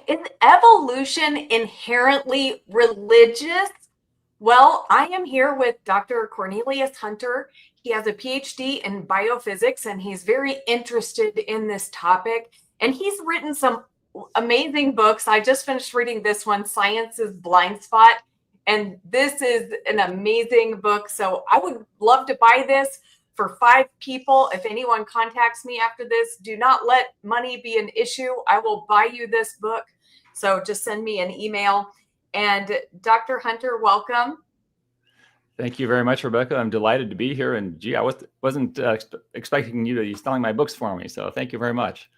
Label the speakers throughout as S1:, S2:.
S1: Is evolution inherently religious? Well, I am here with Dr. Cornelius Hunter. He has a PhD in biophysics and he's very interested in this topic. And he's written some amazing books. I just finished reading this one, Science's Blind Spot. And this is an amazing book. So I would love to buy this for 5 people. If anyone contacts me after this, do not let money be an issue. I will buy you this book. So just send me an email. And Dr. Hunter, welcome.
S2: Thank you very much, Rebekah. I'm delighted to be here. And gee, I wasn't expecting you to be selling my books for me. So thank you very much.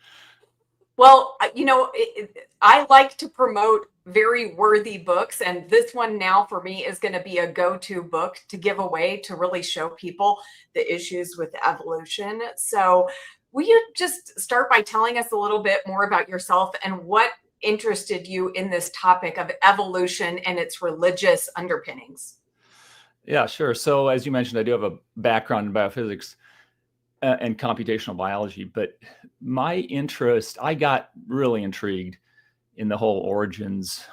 S1: Well, I like to promote very worthy books. And this one now for me is going to be a go-to book to give away to really show people the issues with evolution. So will you just start by telling us a little bit more about yourself and what interested you in this topic of evolution and its religious underpinnings?
S2: Yeah, sure. So as you mentioned, I do have a background in biophysics and computational biology, but my interest, I got really intrigued in the whole origins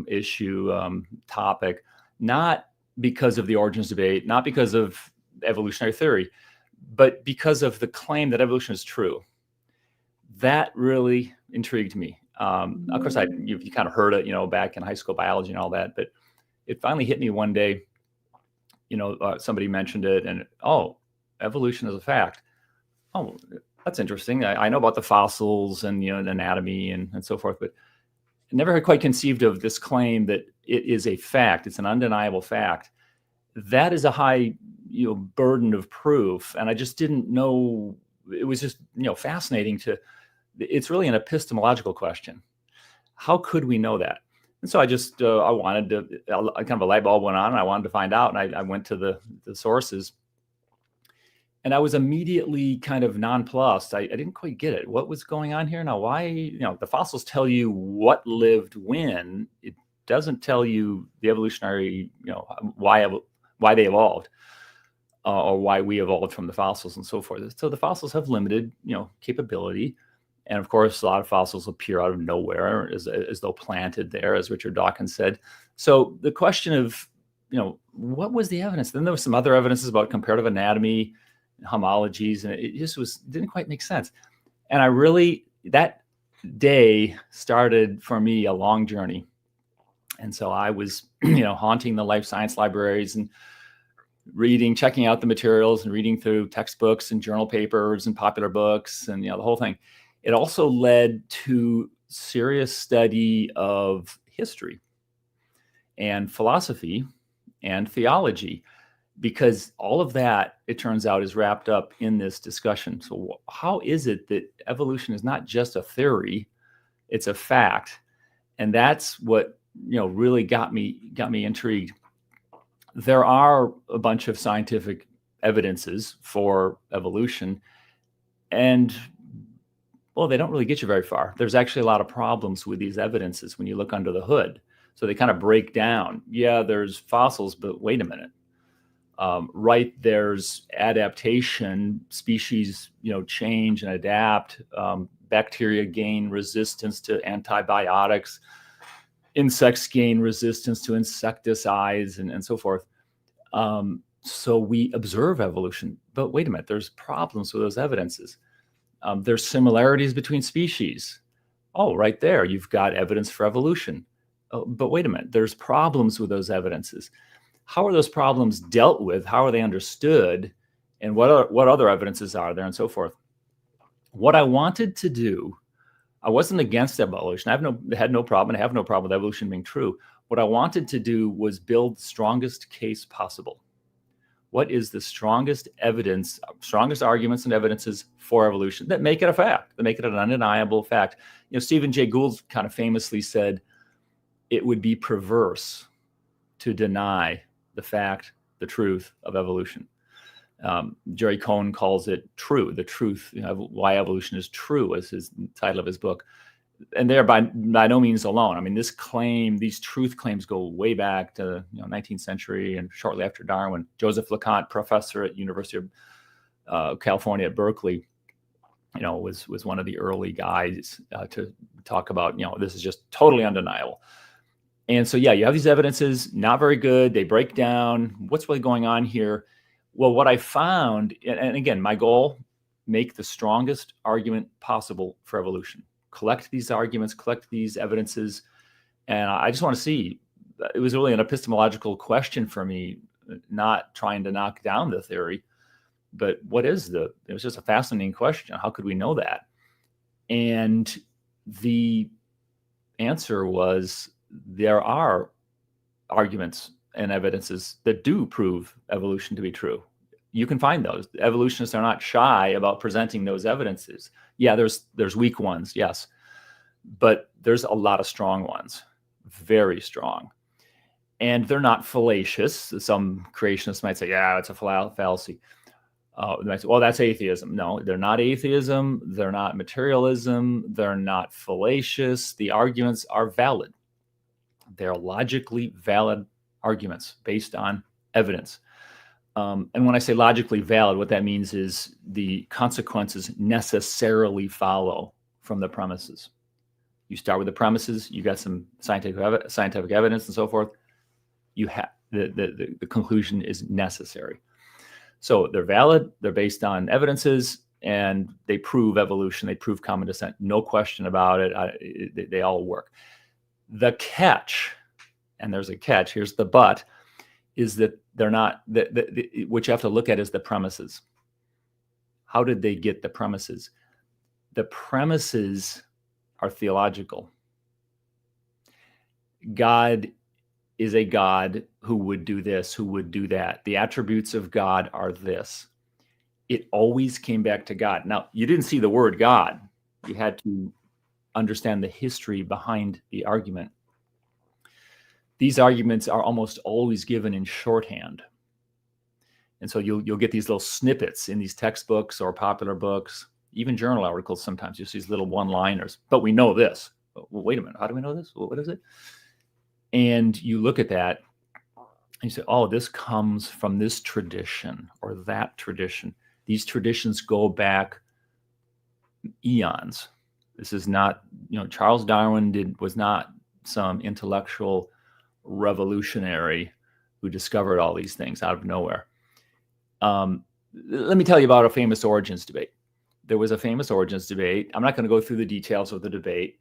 S2: issue topic, not because of the origins debate, not because of evolutionary theory, but because of the claim that evolution is true. That really intrigued me. Of course, you kind of heard it, back in high school biology and all that, but it finally hit me one day. Somebody mentioned it, and evolution is a fact. Oh, that's interesting. I know about the fossils and anatomy and so forth, but I never had quite conceived of this claim that it is a fact. It's an undeniable fact. That is a high burden of proof, and I just didn't know. It was just fascinating to. It's really an epistemological question. How could we know that? And so I just, I wanted to, kind of a light bulb went on and I wanted to find out. And I went to the sources and I was immediately kind of nonplussed. I didn't quite get it. What was going on here? Now, why, the fossils tell you what lived when. It doesn't tell you the evolutionary, why they evolved or why we evolved from the fossils and so forth. So the fossils have limited, capability. And of course, a lot of fossils appear out of nowhere as though planted there, as Richard Dawkins said. So the question of, what was the evidence? Then there was some other evidences about comparative anatomy, homologies, and it just didn't quite make sense. And that day started for me a long journey. And so I was, haunting the life science libraries and checking out the materials and reading through textbooks and journal papers and popular books and, the whole thing. It also led to serious study of history and philosophy and theology, because all of that, it turns out, is wrapped up in this discussion. So how is it that evolution is not just a theory, it's a fact? And that's what, really got me intrigued. There are a bunch of scientific evidences for evolution, and well, they don't really get you very far. There's actually a lot of problems with these evidences when you look under the hood. So they kind of break down. Yeah, there's fossils, but wait a minute. Right, there's adaptation, species, change and adapt. Bacteria gain resistance to antibiotics. Insects gain resistance to insecticides and so forth. So we observe evolution, but wait a minute, there's problems with those evidences. There's similarities between species. Oh, right there, you've got evidence for evolution. Oh, but wait a minute, there's problems with those evidences. How are those problems dealt with? How are they understood? And what other evidences are there and so forth? What I wanted to do, I wasn't against evolution. I had no problem. I have no problem with evolution being true. What I wanted to do was build the strongest case possible. What is the strongest evidence, strongest arguments and evidences for evolution that make it a fact, that make it an undeniable fact? Stephen Jay Gould kind of famously said, it would be perverse to deny the fact, the truth of evolution. Jerry Cohn calls it true, the truth, why evolution is true, is his title of his book. And they're by no means alone. I mean, these truth claims go way back to 19th century and shortly after Darwin. Joseph LeConte, professor at University of California at Berkeley, was one of the early guys to talk about, this is just totally undeniable. And so, yeah, you have these evidences, not very good. They break down. What's really going on here? Well, what I found, and again, my goal, make the strongest argument possible for evolution. Collect these arguments, collect these evidences. And I just want to see, it was really an epistemological question for me, not trying to knock down the theory, but it was just a fascinating question. How could we know that? And the answer was, there are arguments and evidences that do prove evolution to be true. You can find those. Evolutionists are not shy about presenting those evidences. Yeah, there's weak ones, yes, but there's a lot of strong ones, very strong. And they're not fallacious. Some creationists might say, yeah, it's a fallacy. They might say, well, that's atheism. No, they're not atheism. They're not materialism. They're not fallacious. The arguments are valid. They're logically valid arguments based on evidence. And when I say logically valid, what that means is the consequences necessarily follow from the premises. You start with the premises, you got some scientific evidence and so forth. You have the conclusion is necessary. So they're valid, they're based on evidences, and they prove evolution, they prove common descent. No question about it. They all work. The catch, and there's a catch, here's the but, is that they're not, what you have to look at is the premises. How did they get the premises? The premises are theological. God is a God who would do this, who would do that. The attributes of God are this. It always came back to God. Now, you didn't see the word God. You had to understand the history behind the argument. These arguments are almost always given in shorthand. And so you'll get these little snippets in these textbooks or popular books, even journal articles sometimes. You see these little one-liners. But we know this. Well, wait a minute. How do we know this? What is it? And you look at that and you say, oh, this comes from this tradition or that tradition. These traditions go back eons. This is not, Charles Darwin was not some intellectual revolutionary who discovered all these things out of nowhere. Let me tell you about a famous origins debate. There was a famous origins debate. I'm not going to go through the details of the debate,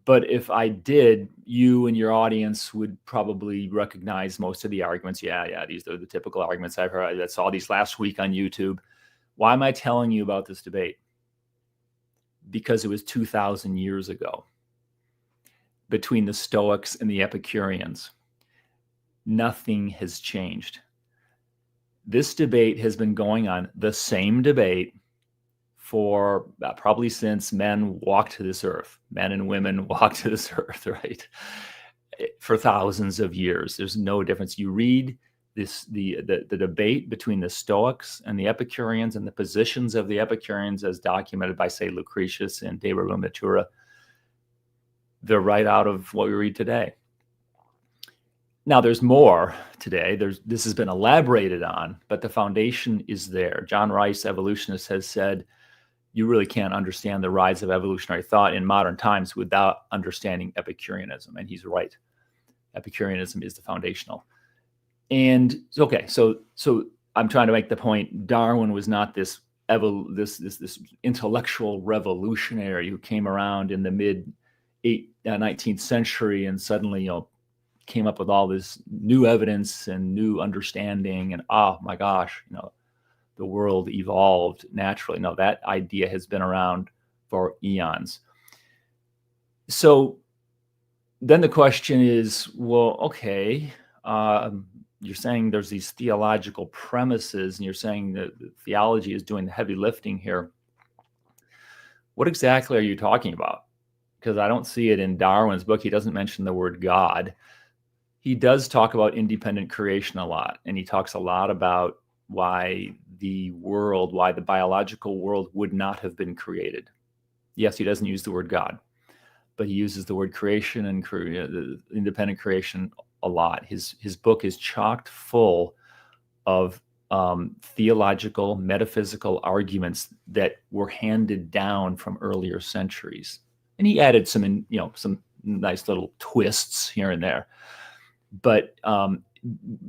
S2: but if I did, you and your audience would probably recognize most of the arguments. Yeah, these are the typical arguments I've heard. I saw these last week on YouTube. Why am I telling you about this debate? Because it was 2,000 years ago between the Stoics and the Epicureans. Nothing has changed. This debate has been going on, the same debate, for probably since men walked to this earth. Men and women walked to this earth, right? For thousands of years. There's no difference. You read the debate between the Stoics and the Epicureans and the positions of the Epicureans as documented by, say, Lucretius and De Rerum Natura. They're right out of what we read today. Now, there's more today. This has been elaborated on, but the foundation is there. John Rice, evolutionist, has said you really can't understand the rise of evolutionary thought in modern times without understanding Epicureanism, and he's right. Epicureanism is the foundational. And okay, so I'm trying to make the point. Darwin was not this intellectual revolutionary who came around in the mid 19th century and suddenly came up with all this new evidence and new understanding, and oh my gosh, the world evolved naturally. No, that idea has been around for eons. So then the question is, well, okay, you're saying there's these theological premises, and you're saying that theology is doing the heavy lifting here. What exactly are you talking about? Because I don't see it in Darwin's book. He doesn't mention the word God. He does talk about independent creation a lot, and he talks a lot about why the biological world would not have been created. Yes, he doesn't use the word God, but he uses the word creation and independent creation a lot. His book is chocked full of theological, metaphysical arguments that were handed down from earlier centuries. And he added some, some nice little twists here and there. But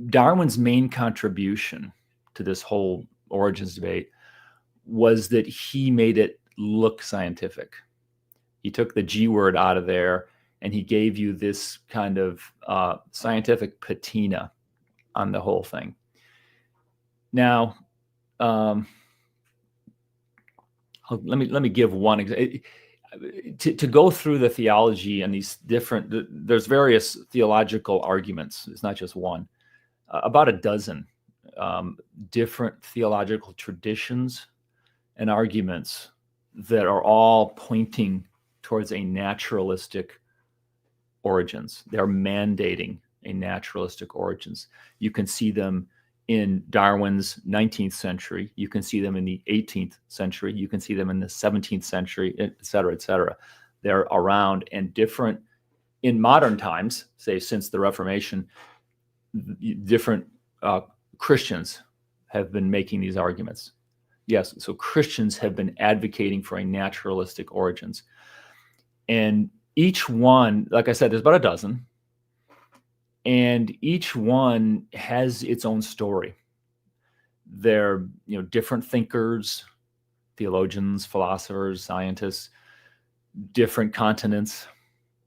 S2: Darwin's main contribution to this whole origins debate was that he made it look scientific. He took the G word out of there, and he gave you this kind of scientific patina on the whole thing. Now, let me give one example. To go through the theology and these different, there's various theological arguments. It's not just one. About a dozen different theological traditions and arguments that are all pointing towards a naturalistic origins. They're mandating a naturalistic origins. You can see them in Darwin's 19th century. You can see them in the 18th century. You can see them in the 17th century, et cetera, et cetera. They're around and different in modern times, say since the Reformation, different Christians have been making these arguments. Yes, so Christians have been advocating for a naturalistic origins. And each one, like I said, there's about a dozen. And each one has its own story. They're, different thinkers, theologians, philosophers, scientists, different continents,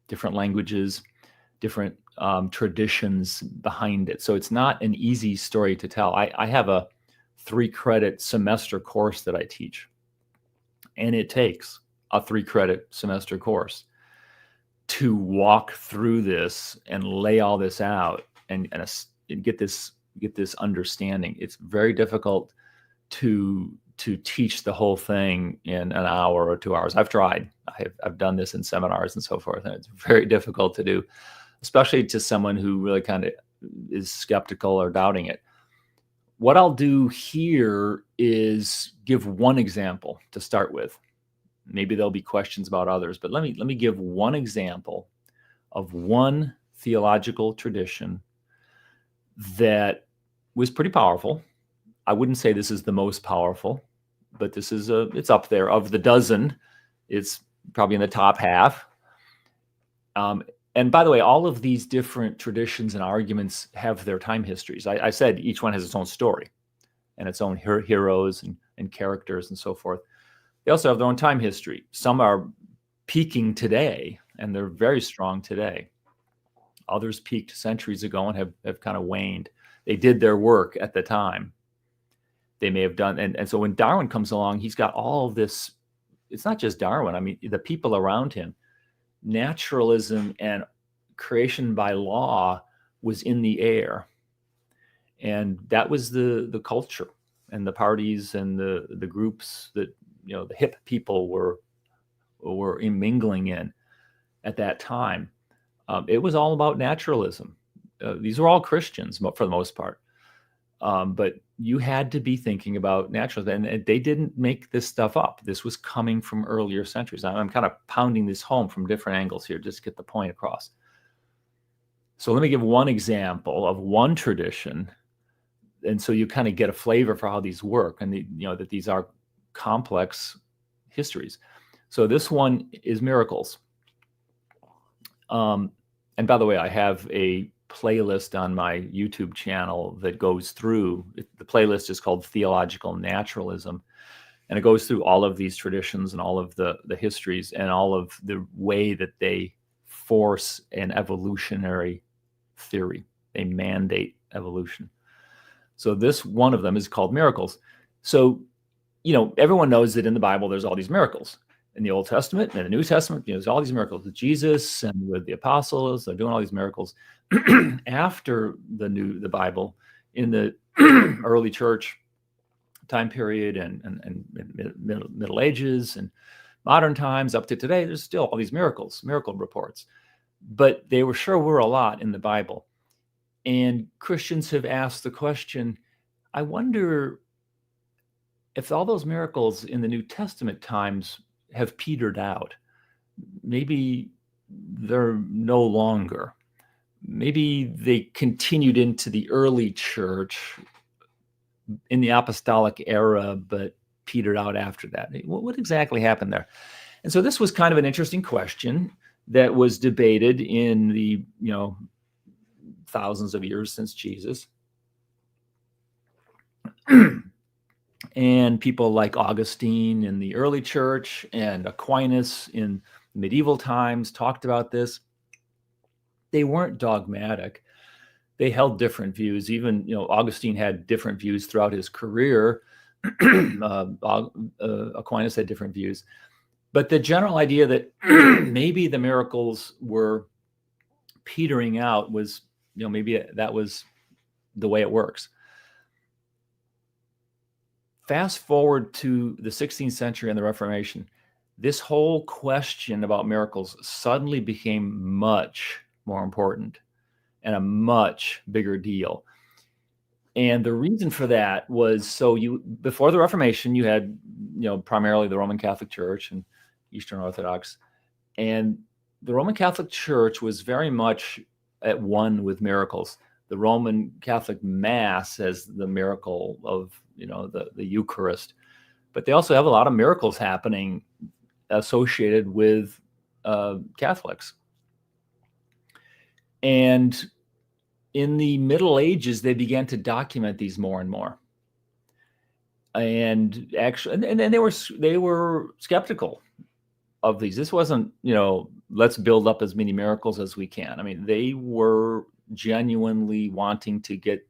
S2: different languages, different traditions behind it. So it's not an easy story to tell. I have a 3-credit semester course that I teach, and it takes a 3-credit semester course to walk through this and lay all this out and get this understanding. It's very difficult to teach the whole thing in an hour or 2 hours. I've tried. I've done this in seminars and so forth, and it's very difficult to do, especially to someone who really kind of is skeptical or doubting it. What I'll do here is give one example to start with. Maybe there'll be questions about others, but let me give one example of one theological tradition that was pretty powerful. I wouldn't say this is the most powerful, but this is it's up there. Of the dozen, it's probably in the top half. And by the way, all of these different traditions and arguments have their time histories. I said each one has its own story and its own heroes and characters and so forth. They also have their own time history. Some are peaking today, and they're very strong today. Others peaked centuries ago and have kind of waned. They did their work at the time. They may have done, and so when Darwin comes along, he's got all of this. It's not just Darwin. I mean, the people around him. Naturalism and creation by law was in the air. And that was the culture and the parties and the groups that, the hip people were mingling in at that time. It was all about naturalism. These were all Christians for the most part. But you had to be thinking about naturalism, and they didn't make this stuff up. This was coming from earlier centuries. I'm kind of pounding this home from different angles here just to get the point across. So let me give one example of one tradition, and so you kind of get a flavor for how these work, and that these are complex histories. So this one is miracles. And by the way, I have a playlist on my YouTube channel that goes through, the playlist is called Theological Naturalism, and it goes through all of these traditions and all of the histories and all of the way that they force an evolutionary theory. They mandate evolution. So this one of them is called miracles. So, everyone knows that in the Bible, there's all these miracles. In the Old Testament and the New Testament, there's all these miracles with Jesus and with the apostles. They're doing all these miracles. After the Bible, in the early church time period and Middle Ages and modern times up to today, there's still all these miracle reports. But they were a lot in the Bible. And Christians have asked the question, I wonder if all those miracles in the New Testament times have petered out. Maybe they're no longer. Maybe they continued into the early church, in the apostolic era, but petered out after that. What exactly happened there? And so this was kind of an interesting question that was debated in the, thousands of years since Jesus. And people like Augustine in the early church and Aquinas in medieval times talked about this. They weren't dogmatic. They held different views. Even, Augustine had different views throughout his career. Aquinas had different views. But the general idea that maybe the miracles were petering out was, maybe that was the way it works. Fast forward to the 16th century and the Reformation, this whole question about miracles suddenly became much more important and a much bigger deal. And the reason for that was, before the Reformation, you had, primarily the Roman Catholic Church and Eastern Orthodox. And the Roman Catholic Church was very much at one with miracles. The Roman Catholic Mass has the miracle of, the Eucharist. But they also have a lot of miracles happening associated with Catholics. And in the Middle Ages, they began to document these more and more. And actually, and they were skeptical of these. This wasn't, let's build up as many miracles as we can. I mean, they were genuinely wanting to get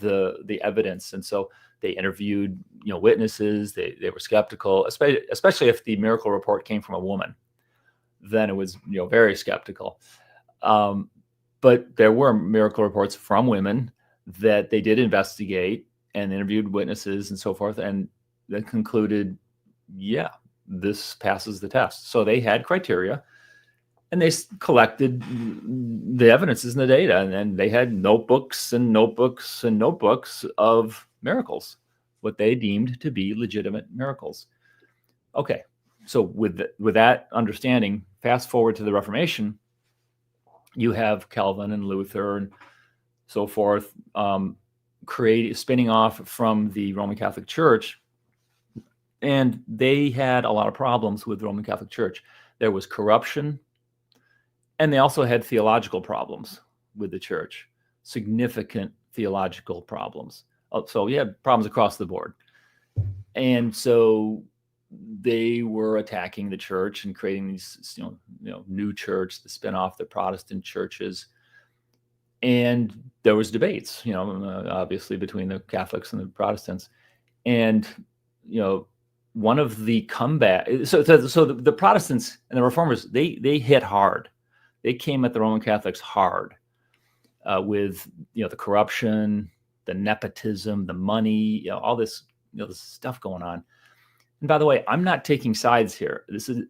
S2: the evidence. And so they interviewed, witnesses. They were skeptical, especially if the miracle report came from a woman. Then it was, very skeptical. But there were miracle reports from women that they did investigate and interviewed witnesses and so forth, and then concluded, yeah, this passes the test. So they had criteria, and they collected the evidences and the data, and they had notebooks and notebooks and notebooks of miracles, what they deemed to be legitimate miracles. Okay, so with that understanding, fast forward to the Reformation, you have Calvin and Luther and so forth spinning off from the Roman Catholic Church. And they had a lot of problems with the Roman Catholic Church. There was corruption, and they also had theological problems with the church, significant theological problems. So you had problems across the board. And so they were attacking the church and creating these, new church to spin off the Protestant churches. And there was debates, obviously between the Catholics and the Protestants. And, one of the comeback, so the Protestants and the Reformers, they hit hard. They came at the Roman Catholics hard with, the corruption, the nepotism, the money, all this, this stuff going on. And by the way, I'm not taking sides here.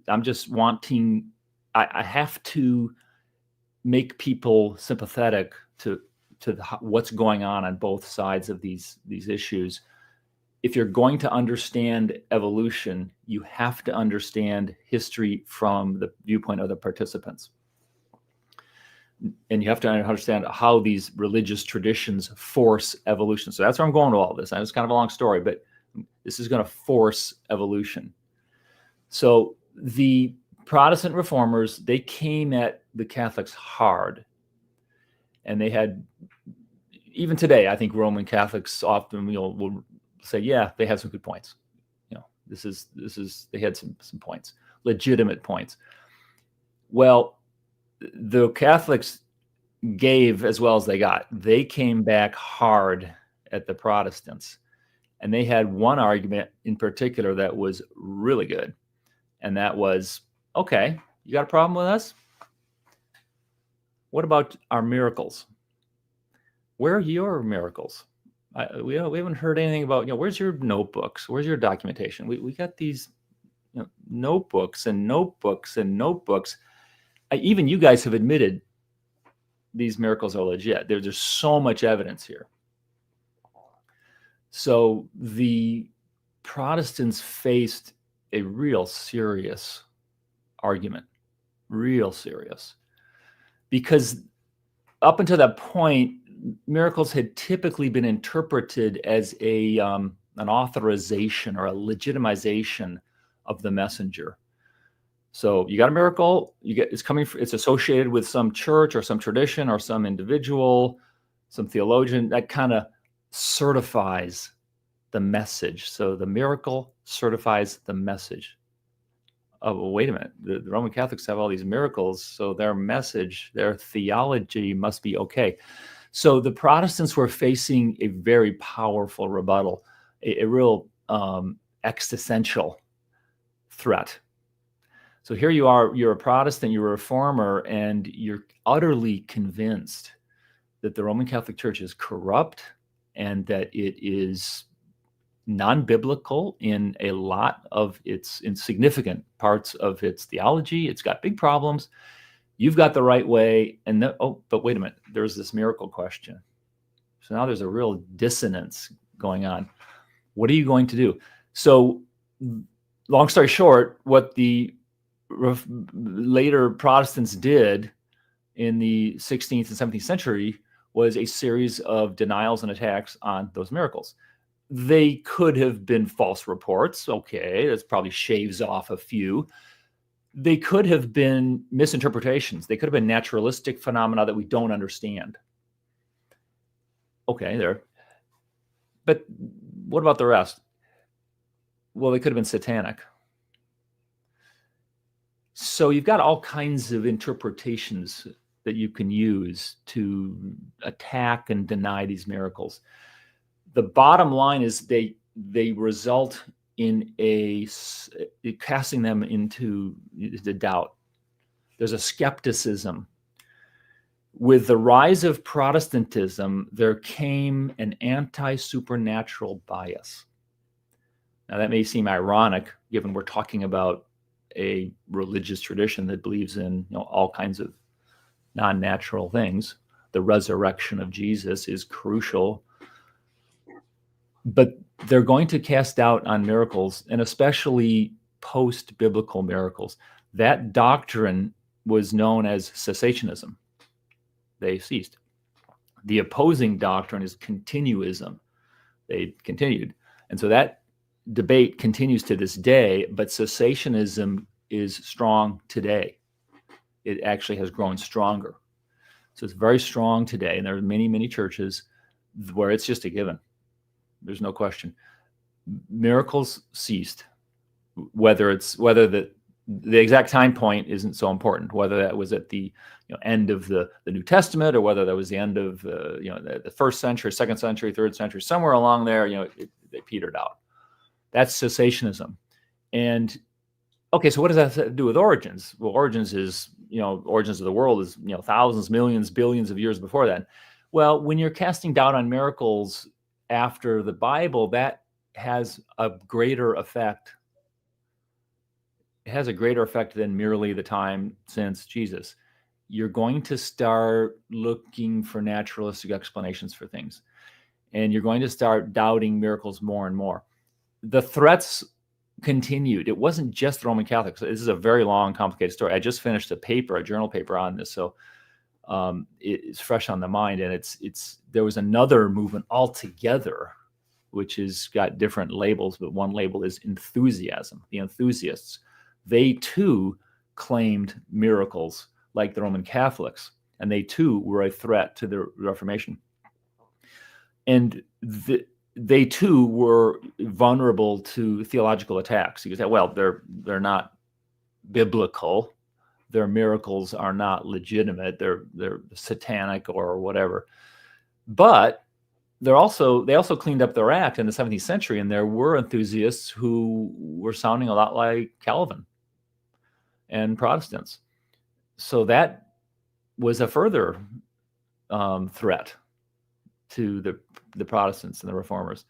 S2: I'm just wanting, I have to make people sympathetic to what's going on both sides of these issues. If you're going to understand evolution, you have to understand history from the viewpoint of the participants. And you have to understand how these religious traditions force evolution. So that's where I'm going with all this. And it's kind of a long story, but this is going to force evolution. So the Protestant reformers, they came at the Catholics hard. And they had, even today, I think Roman Catholics often will say, yeah, they have some good points. They had some points, legitimate points. Well, the Catholics gave as well as they got. They came back hard at the Protestants. And they had one argument in particular that was really good. And that was, okay, you got a problem with us? What about our miracles? Where are your miracles? We haven't heard anything about, where's your notebooks? Where's your documentation? We got these notebooks and notebooks and notebooks. Even you guys have admitted these miracles are legit. There's so much evidence here. So the Protestants faced a real serious argument, real serious. Because up until that point, miracles had typically been interpreted as an authorization or a legitimization of the messenger. So you got a miracle, it's associated with some church or some tradition or some individual, some theologian, that kind of certifies the message. So the miracle certifies the message. Oh, well, wait a minute. The Roman Catholics have all these miracles, so their message, their theology must be okay. So the Protestants were facing a very powerful rebuttal, a real existential threat. So here you are, you're a Protestant, you're a reformer, and you're utterly convinced that the Roman Catholic Church is corrupt and that it is non-biblical in a lot of its insignificant parts of its theology. It's got big problems. You've got the right way. And but wait a minute, there's this miracle question. So now there's a real dissonance going on. What are you going to do? So long story short, what the later Protestants did in the 16th and 17th century was a series of denials and attacks on those miracles. They could have been false reports. Okay, that probably shaves off a few. They could have been misinterpretations. They could have been naturalistic phenomena that we don't understand. Okay, there. But what about the rest? Well, they could have been satanic. So you've got all kinds of interpretations that you can use to attack and deny these miracles. The bottom line is they result in casting them into the doubt. There's a skepticism. With the rise of Protestantism, there came an anti-supernatural bias. Now that may seem ironic, given we're talking about a religious tradition that believes in all kinds of non-natural things. The resurrection of Jesus is crucial. But they're going to cast doubt on miracles, and especially post-biblical miracles. That doctrine was known as cessationism. They ceased. The opposing doctrine is continuism. They continued. And so that debate continues to this day, but cessationism is strong today. It actually has grown stronger. So it's very strong today, and there are many, many churches where it's just a given. There's no question. Miracles ceased. Whether the exact time point isn't so important. Whether that was at the end of the New Testament, or whether that was the end of the first century, second century, third century, somewhere along there, they petered out. That's cessationism. And okay, so what does that have to do with origins? Well, origins is origins of the world is thousands, millions, billions of years before that. Well, when you're casting doubt on miracles after the Bible, that has a greater effect. It has a greater effect than merely the time since Jesus. You're going to start looking for naturalistic explanations for things, and you're going to start doubting miracles more and more. The threats continued. It wasn't just the Roman Catholics. This is a very long, complicated story. I just finished a journal paper on this, so it's fresh on the mind. And there was another movement altogether, which has got different labels, but one label is enthusiasm. The enthusiasts, they too claimed miracles like the Roman Catholics, and they too were a threat to the Reformation. And they too were vulnerable to theological attacks. You could say, well, they're not biblical. Their miracles are not legitimate. They're satanic or whatever. But they also cleaned up their act in the 17th century, and there were enthusiasts who were sounding a lot like Calvin and Protestants. So that was a further threat to the Protestants and the Reformers.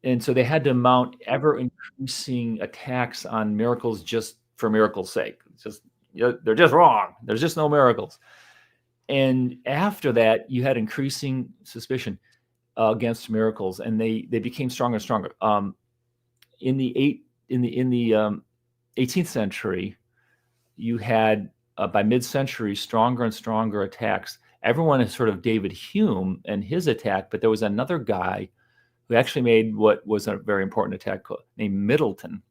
S2: And so they had to mount ever increasing attacks on miracles just for miracles' sake. It's just they're just wrong. There's just no miracles. And after that, you had increasing suspicion against miracles, and they became stronger and stronger. In the 18th century, you had by mid-century stronger and stronger attacks. everyone is sort of David Hume and his attack, but there was another guy who actually made what was a very important attack named Middleton.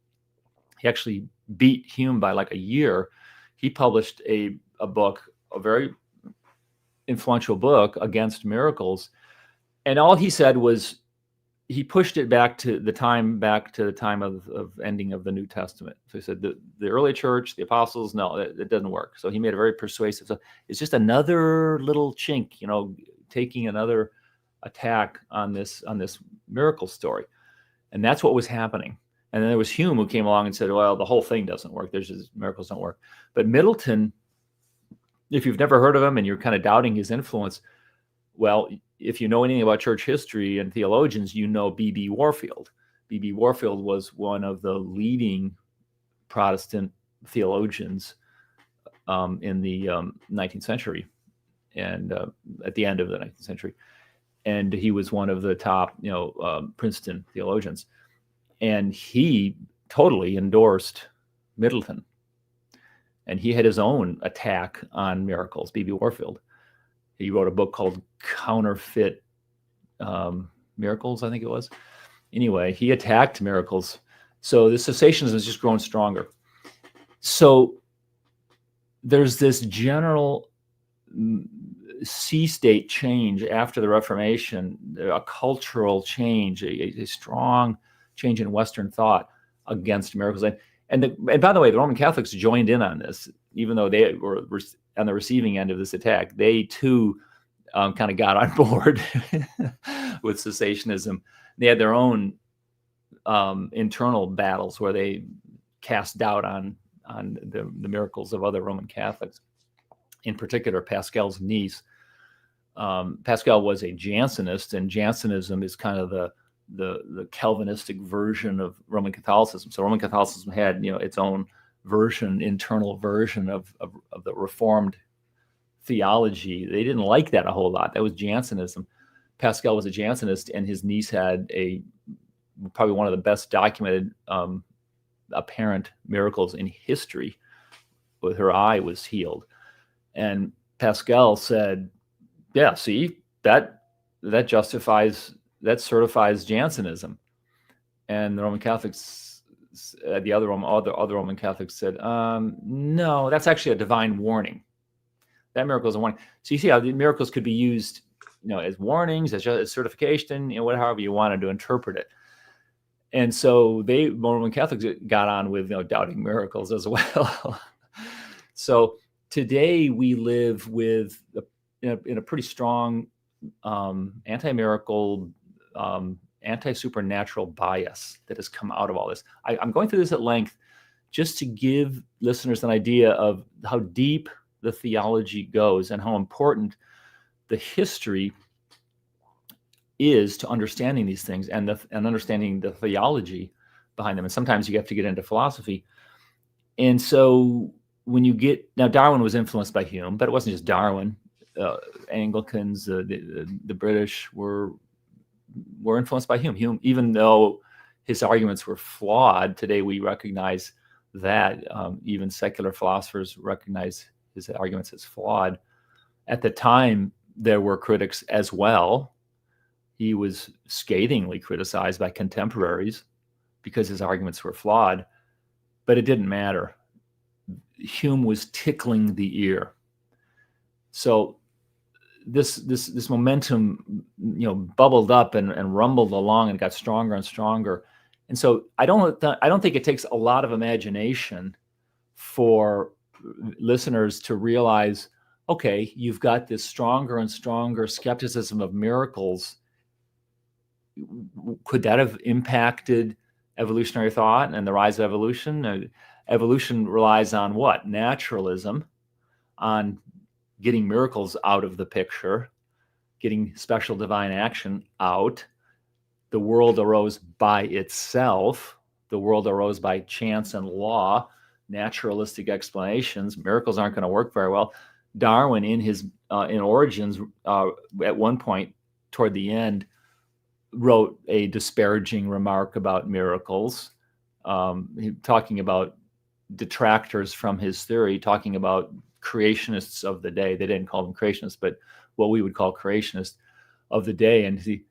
S2: He actually beat Hume by like a year. He published a book, a very influential book against miracles. And all he said was, he pushed it back to the time of ending of the New Testament. So he said the early church, the apostles, no, it doesn't work. So he made a very persuasive. So it's just another little chink, taking another attack on this miracle story, and that's what was happening. And then there was Hume who came along and said, well, the whole thing doesn't work. There's just miracles don't work. But Middleton, if you've never heard of him and you're kind of doubting his influence, well, if you know anything about church history and theologians, you know B.B. Warfield. B.B. Warfield was one of the leading Protestant theologians in the 19th century, and at the end of the 19th century. And he was one of the top, Princeton theologians. And he totally endorsed Middleton. And he had his own attack on miracles, B.B. Warfield. He wrote a book called Counterfeit Miracles, I think it was. Anyway, he attacked miracles. So the cessationism is just growing stronger. So there's this general sea state change after the Reformation, a cultural change, a strong change in Western thought against miracles. And by the way, the Roman Catholics joined in on this, even though they were on the receiving end of this attack. They too kind of got on board with cessationism. They had their own internal battles where they cast doubt on the miracles of other Roman Catholics. In particular, Pascal's niece. Pascal was a Jansenist, and Jansenism is kind of the Calvinistic version of Roman Catholicism. So Roman Catholicism had, its own internal version of the Reformed theology. They didn't like that a whole lot. That was Jansenism. Pascal was a Jansenist, and his niece had probably one of the best documented apparent miracles in history. With her eye was healed. And Pascal said, yeah, see, that certifies Jansenism. And the Roman Catholics, the other Roman Catholics said, no, that's actually a divine warning. That miracle is a warning. So you see how the miracles could be used, as warnings, as certification, however you wanted to interpret it. And so Roman Catholics got on with doubting miracles as well. So today we live with in a pretty strong anti-miracle, anti-supernatural bias that has come out of all this. I'm going through this at length just to give listeners an idea of how deep the theology goes and how important the history is to understanding these things and understanding the theology behind them. And sometimes you have to get into philosophy. And so when you now Darwin was influenced by Hume, but it wasn't just Darwin. Anglicans, the British were influenced by Hume. Hume, even though his arguments were flawed, today we recognize that. Even secular philosophers recognize his arguments as flawed. At the time, there were critics as well. He was scathingly criticized by contemporaries because his arguments were flawed, but it didn't matter. Hume was tickling the ear. So this momentum, bubbled up and rumbled along and got stronger and stronger. And so I don't think it takes a lot of imagination for listeners to realize, okay, you've got this stronger and stronger skepticism of miracles. Could that have impacted evolutionary thought and the rise of evolution? Evolution relies on what? Naturalism, on getting miracles out of the picture, getting special divine action out. The world arose by itself. The world arose by chance and law, naturalistic explanations. Miracles aren't going to work very well. Darwin, in his in Origins, at one point toward the end, wrote a disparaging remark about miracles, talking about detractors from his theory, talking about creationists of the day. They didn't call them creationists, but what we would call creationists of the day. And he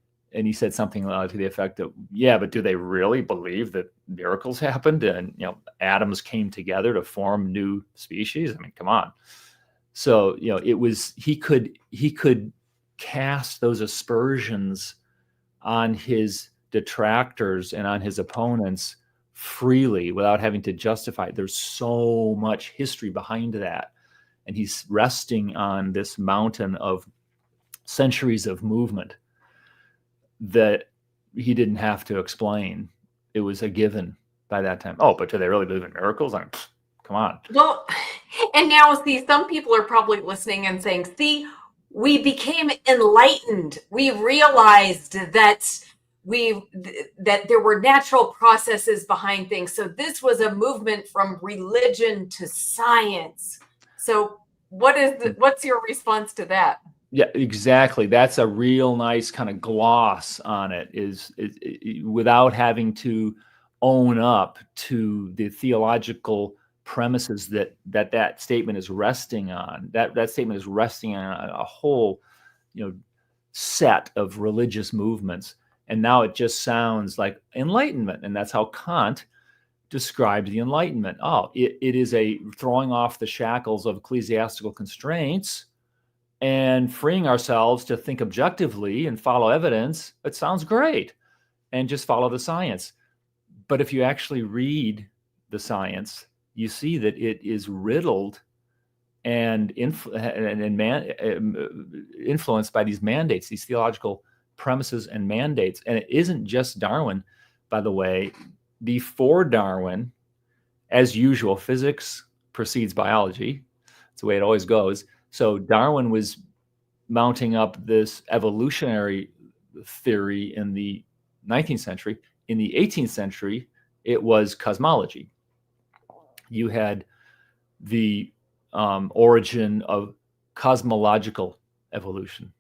S2: said something to the effect of, yeah, but do they really believe that miracles happened and, you know, atoms came together to form new species? I mean, come on. So, you know, he could cast those aspersions on his detractors and on his opponents freely without having to justify it. There's so much history behind that. And he's resting on this mountain of centuries of movement that he didn't have to explain. It was a given by that time. Oh, but do they really believe in miracles? I mean, come on.
S1: Well, and now see, some people are probably listening and saying, see, we became enlightened. We realized that that there were natural processes behind things. So this was a movement from religion to science. So what's your response to that?
S2: Yeah, exactly. That's a real nice kind of gloss on it, is without having to own up to the theological premises that statement is resting on. That statement is resting on a whole, you know, set of religious movements. And now it just sounds like enlightenment. And that's how Kant described the Enlightenment. Oh, it is a throwing off the shackles of ecclesiastical constraints and freeing ourselves to think objectively and follow evidence. It sounds great. And just follow the science. But if you actually read the science, you see that it is riddled and influenced by these mandates, these theological premises and mandates. And it isn't just Darwin, by the way. Before Darwin, as usual, physics precedes biology. That's the way it always goes. So Darwin was mounting up this evolutionary theory in the 19th century. In the 18th century, it was cosmology. You had the origin of cosmological evolution.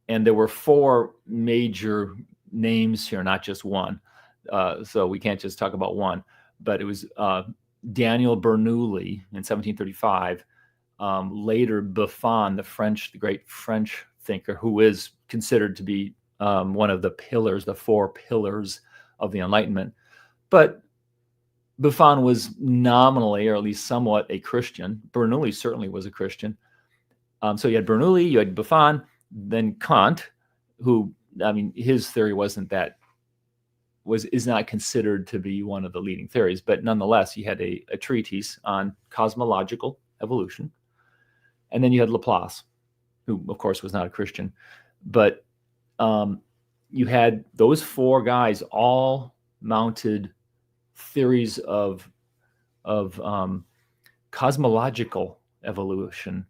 S2: And there were four major names here, not just one. So we can't just talk about one. But it was Daniel Bernoulli in 1735. Later, Buffon, the great French thinker, who is considered to be one of the pillars, the four pillars of the Enlightenment. But Buffon was nominally, or at least somewhat, a Christian. Bernoulli certainly was a Christian. So you had Bernoulli, you had Buffon, then Kant, who, I mean, his theory is not considered to be one of the leading theories, but nonetheless, he had a treatise on cosmological evolution. And then you had Laplace, who, of course, was not a Christian. But you had those four guys all mounted theories of cosmological evolution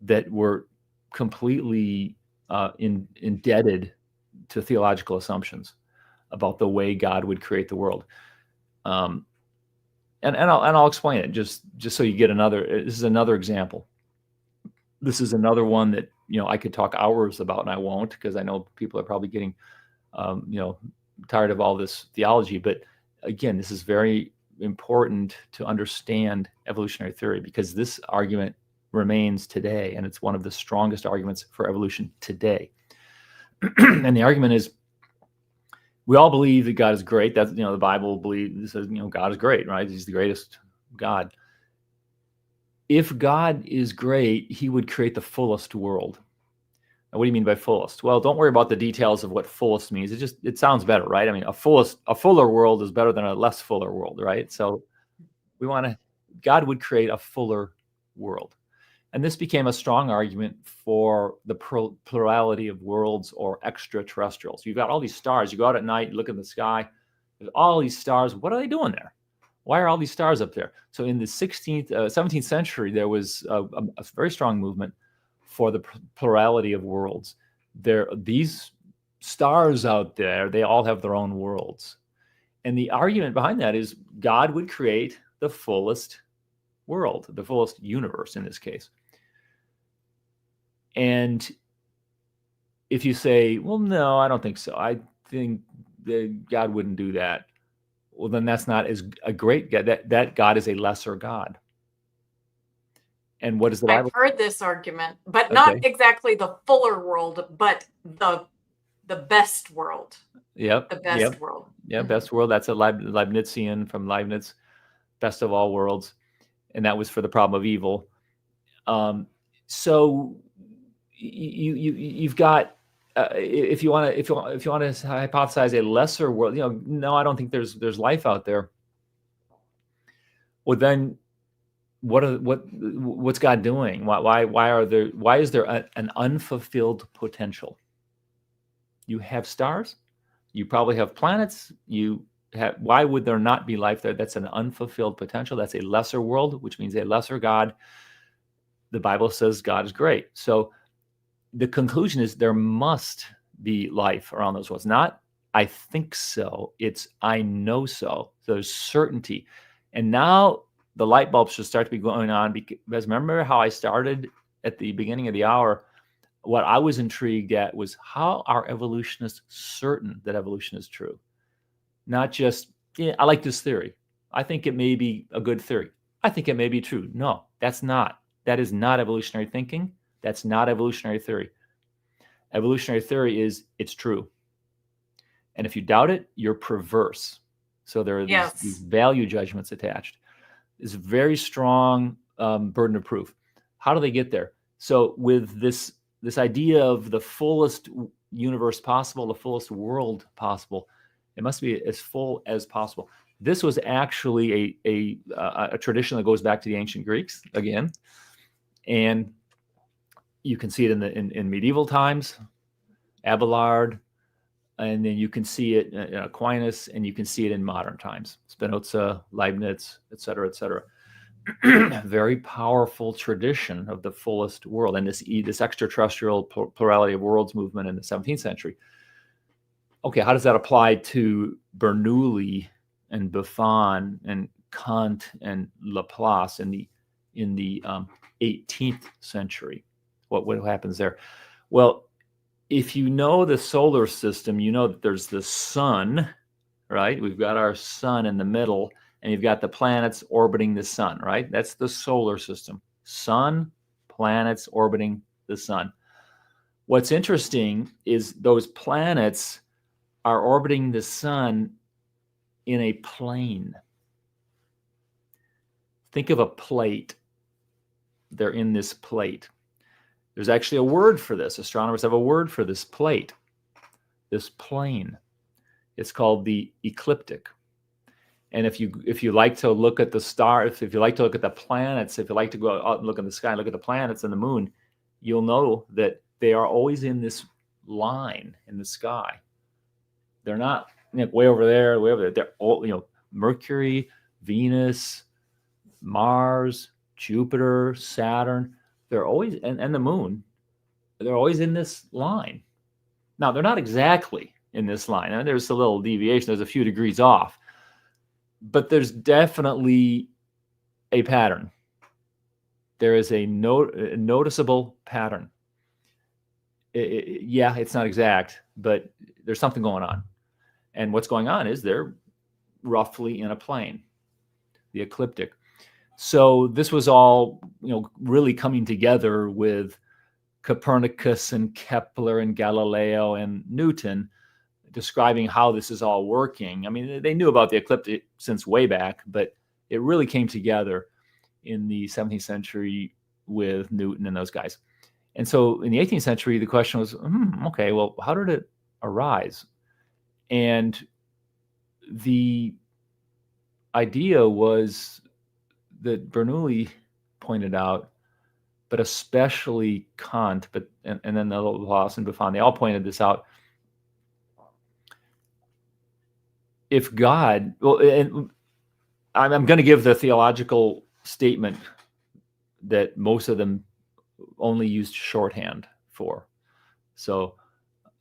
S2: that were completely indebted to theological assumptions about the way God would create the world. And I'll explain it just so you get this is another example. This is another one that, you know, I could talk hours about, and I won't, because I know people are probably getting, you know, tired of all this theology. But again, this is very important to understand evolutionary theory, because this argument remains today, and it's one of the strongest arguments for evolution today. And the argument is, we all believe that God is great. That's, you know, the Bible says, you know, God is great, right? He's the greatest God. If God is great, he would create the fullest world. Now, what do you mean by fullest? Well, don't worry about the details of what fullest means. It sounds better, right? I mean, a fuller world is better than a less fuller world, right? So God would create a fuller world. And this became a strong argument for the plurality of worlds, or extraterrestrials. You've got all these stars. You go out at night, you look in the sky, there's all these stars. What are they doing there? Why are all these stars up there? So in the 17th century, there was a very strong movement for the plurality of worlds. These stars out there, they all have their own worlds. And the argument behind that is God would create the fullest world, the fullest universe in this case. And if you say, well, no, I don't think so, I think that God wouldn't do that, well, then that's not as a great God. That God is a lesser God. And what does the
S1: I've
S2: Bible?
S1: heard this argument, but not
S2: Okay.
S1: exactly the fuller world, but the best world.
S2: Yep.
S1: The
S2: Yep.
S1: best world.
S2: Yeah.
S1: Mhm.
S2: Best world. That's a Leibnizian from Leibniz, best of all worlds, and that was for the problem of evil. So you've got if you want to hypothesize a lesser world, no, I don't think there's life out there. Well, then what's God doing? Why is there an unfulfilled potential? You have stars, you probably have planets, why would there not be life there? That's an unfulfilled potential. That's a lesser world, which means a lesser God. The Bible says God is great. So the conclusion is there must be life around those worlds. Not I think so, it's I know so. So there's certainty. And now the light bulbs should start to be going on, because remember how I started at the beginning of the hour? What I was intrigued at was, how are evolutionists certain that evolution is true? Not just, yeah, I like this theory, I think it may be a good theory, I think it may be true. No, that is not evolutionary thinking. That's not evolutionary theory. Evolutionary theory is it's true. And if you doubt it, you're perverse. So there are these
S1: Yes.
S2: value judgments attached. It's a very strong burden of proof. How do they get there? So with this idea of the fullest universe possible, the fullest world possible, it must be as full as possible. This was actually a tradition that goes back to the ancient Greeks again, and you can see it in medieval times, Abelard, and then you can see it in Aquinas, and you can see it in modern times, Spinoza, Leibniz, et cetera, et cetera. Very powerful tradition of the fullest world, and this extraterrestrial plurality of worlds movement in the 17th century. Okay, how does that apply to Bernoulli and Buffon and Kant and Laplace in the 18th century? What happens there? Well, if you know the solar system, you know that there's the sun, right? We've got our sun in the middle, and you've got the planets orbiting the sun, right? That's the solar system. Sun, planets orbiting the sun. What's interesting is those planets are orbiting the sun in a plane. Think of a plate. They're in this plate. There's actually a word for this. Astronomers have a word for this plate, this plane. It's called the ecliptic. And if you like to look at the stars, if you like to look at the planets, if you like to go out and look in the sky, look at the planets and the moon, you'll know that they are always in this line in the sky. They're not way over there, way over there. They're all, Mercury, Venus, Mars, Jupiter, Saturn. They're always, and the moon, they're always in this line. Now, they're not exactly in this line. And there's a little deviation. There's a few degrees off. But there's definitely a pattern. There is a noticeable pattern. It's not exact, but there's something going on. And what's going on is they're roughly in a plane, the ecliptic. So this was all, really coming together with Copernicus and Kepler and Galileo and Newton, describing how this is all working. I mean, they knew about the ecliptic since way back, but it really came together in the 17th century with Newton and those guys. And so in the 18th century, the question was, okay, well, how did it arise? And the idea was that Bernoulli pointed out, but especially Kant, and then the Laplace and Buffon, they all pointed this out. If God, and I'm going to give the theological statement that most of them only used shorthand for. So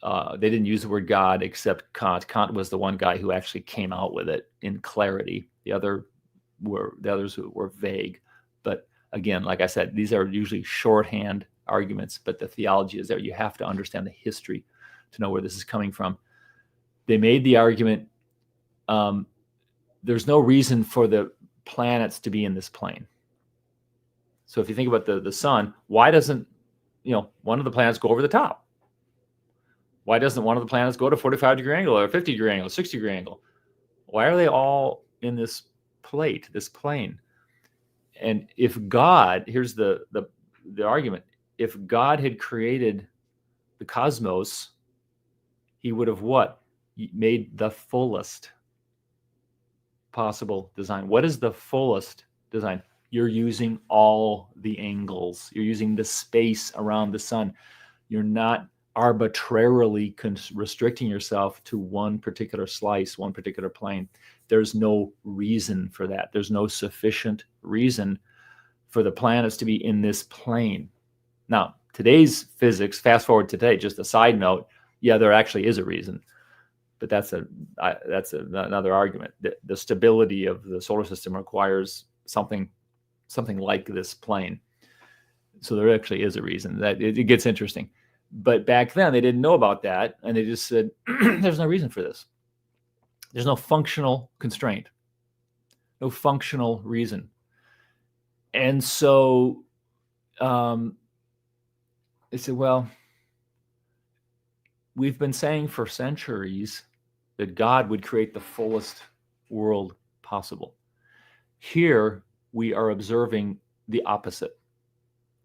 S2: they didn't use the word God except Kant. Kant was the one guy who actually came out with it in clarity. The others were vague. But again, like I said, these are usually shorthand arguments, but the theology is there. You have to understand the history to know where this is coming from. They made the argument, there's no reason for the planets to be in this plane. So if you think about the sun, why doesn't, one of the planets go over the top? Why doesn't one of the planets go to 45-degree angle or 50-degree angle, 60-degree angle? Why are they all in this plane? And if God, here's the argument, if God had created the cosmos, he would have what? Made the fullest possible design. What is the fullest design? You're using all the angles. You're using the space around the sun. You're not arbitrarily restricting yourself to one particular slice, one particular plane. There's no reason for that. There's no sufficient reason for the planets to be in this plane. Now, today's physics, fast forward to today, just a side note, yeah, there actually is a reason, but that's another argument. The stability of the solar system requires something like this plane. So there actually is a reason. That it gets interesting. But back then they didn't know about that, and they just said, there's no reason for this. There's no functional constraint, no functional reason. And so they said, well, we've been saying for centuries that God would create the fullest world possible. Here we are observing the opposite.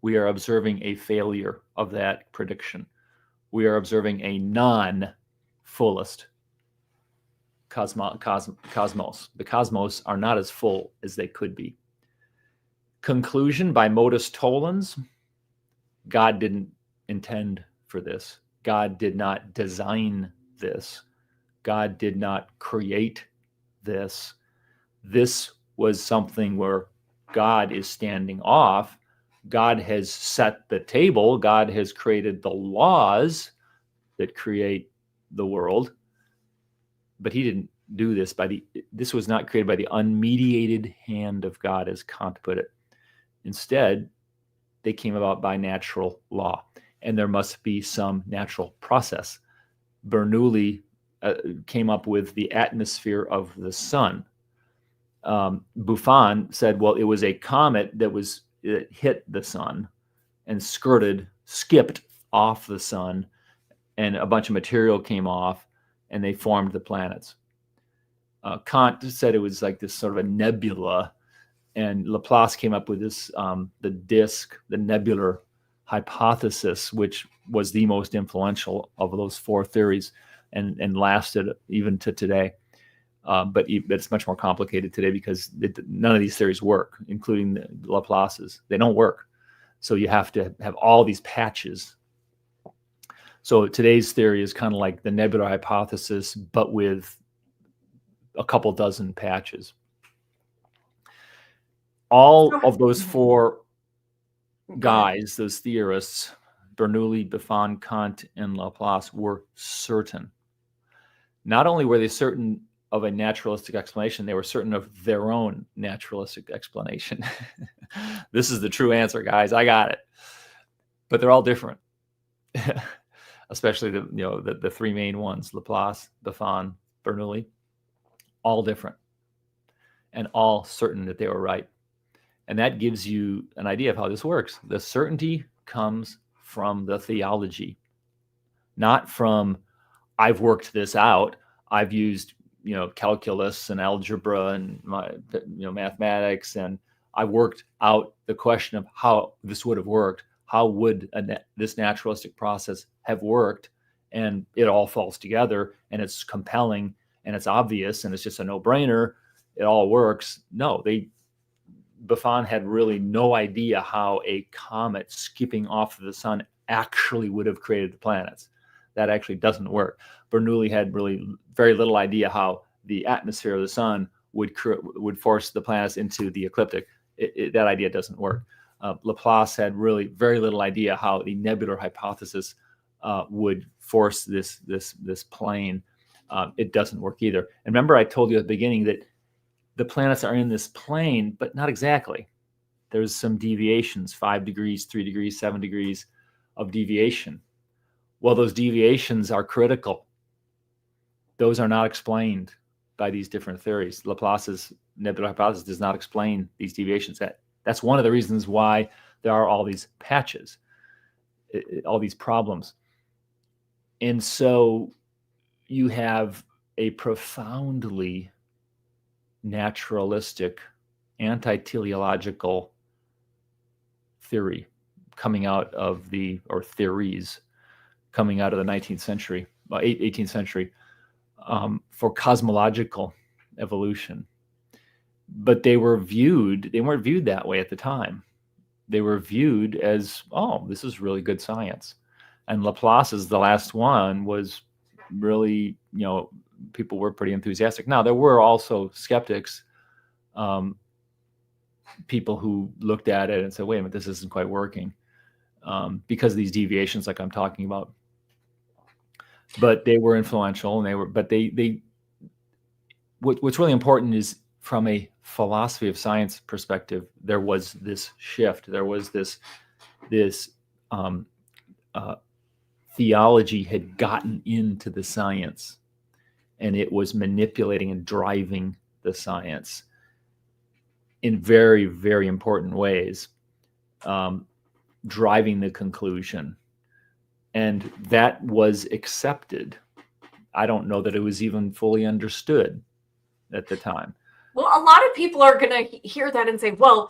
S2: We are observing a failure of that prediction. We are observing a non-fullest cosmos. The cosmos are not as full as they could be. Conclusion by modus tollens: God didn't intend for this. God did not design this. God did not create this. This was something where God is standing off. God has set the table. God has created the laws that create the world. But he didn't do this this was not created by the unmediated hand of God, as Kant put it. Instead, they came about by natural law, and there must be some natural process. Bernoulli came up with the atmosphere of the sun. Buffon said, well, it was a comet that hit the sun and skipped off the sun, and a bunch of material came off, and they formed the planets. Kant said it was like this sort of a nebula, and Laplace came up with this, the disk, the nebular hypothesis, which was the most influential of those four theories and lasted even to today. But it's much more complicated today because none of these theories work, including the Laplace's. They don't work. So you have to have all these patches. So today's theory is kind of like the nebular hypothesis, but with a couple dozen patches. All of those four guys, those theorists, Bernoulli, Buffon, Kant, and Laplace, were certain. Not only were they certain of a naturalistic explanation, they were certain of their own naturalistic explanation. This is the true answer, guys. I got it. But they're all different. Especially the three main ones: Laplace, Buffon, Bernoulli, all different, and all certain that they were right. And that gives you an idea of how this works. The certainty comes from the theology, not from I've worked this out. I've used calculus and algebra and mathematics, and I worked out the question of how this would have worked. How would this naturalistic process have worked? And it all falls together, and it's compelling, and it's obvious, and it's just a no-brainer. It all works. No, Buffon had really no idea how a comet skipping off of the sun actually would have created the planets. That actually doesn't work. Bernoulli had really very little idea how the atmosphere of the sun would force the planets into the ecliptic. That idea doesn't work. Laplace had really very little idea how the nebular hypothesis would force this plane. It doesn't work either. And remember, I told you at the beginning that the planets are in this plane, but not exactly. There's some deviations: 5 degrees, 3 degrees, 7 degrees of deviation. Well, those deviations are critical. Those are not explained by these different theories. Laplace's nebular hypothesis does not explain these deviations. That's one of the reasons why there are all these patches, all these problems. And so you have a profoundly naturalistic, anti-teleological theory coming out of or theories coming out of the 19th century, 18th century, for cosmological evolution. But they weren't viewed that way at the time. They were viewed as, oh, this is really good science. And Laplace's, the last one, was really, people were pretty enthusiastic. Now, there were also skeptics, people who looked at it and said, wait a minute, this isn't quite working, because of these deviations like I'm talking about. But they were influential, and what's really important is, from a philosophy of science perspective, there was this shift. There was this theology had gotten into the science, and it was manipulating and driving the science in very, very important ways, driving the conclusion. And that was accepted. I don't know that it was even fully understood at the time.
S1: Well, a lot of people are going to hear that and say, well,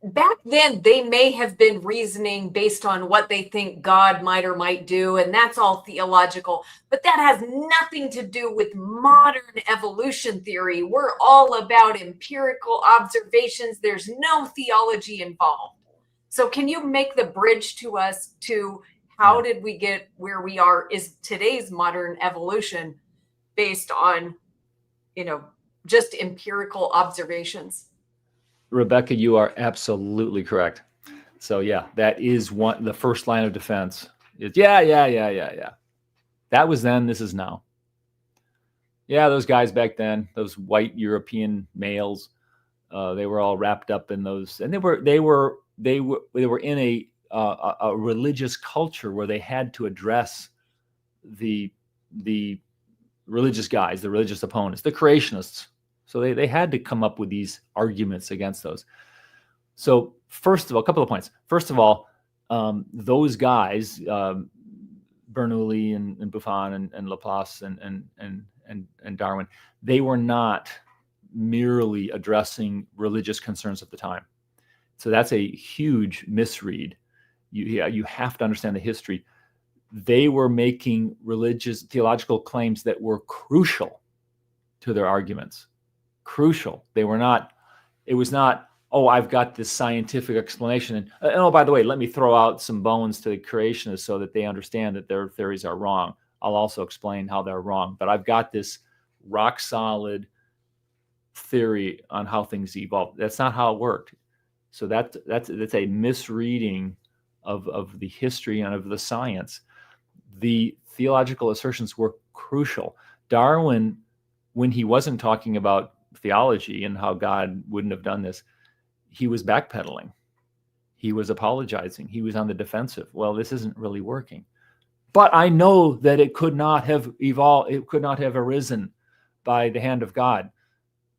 S1: back then they may have been reasoning based on what they think God might or might do, and that's all theological. But that has nothing to do with modern evolution theory. We're all about empirical observations. There's no theology involved. So can you make the bridge to us to how did we get where we are? Is today's modern evolution based on, just empirical observations?
S2: Rebekah, you are absolutely correct. So yeah, that is the first line of defense is yeah. That was then, this is now. Yeah, those guys back then, those white European males, they were all wrapped up in those, and they were in a religious culture where they had to address the religious guys, the religious opponents, the creationists. So they had to come up with these arguments against those. So first of all, a couple of points. First of all, those guys, Bernoulli and Buffon and Laplace and Darwin, they were not merely addressing religious concerns at the time. So that's a huge misread. You have to understand the history. They were making religious, theological claims that were crucial to their arguments. Crucial. They were not, it was not, oh, I've got this scientific explanation. And oh, by the way, let me throw out some bones to the creationists so that they understand that their theories are wrong. I'll also explain how they're wrong. But I've got this rock solid theory on how things evolved. That's not how it worked. So that's a misreading of the history and of the science. The theological assertions were crucial. Darwin, when he wasn't talking about theology and how God wouldn't have done this, he was backpedaling. He was apologizing. He was on the defensive. Well, this isn't really working. But I know that it could not have evolved. It could not have arisen by the hand of God.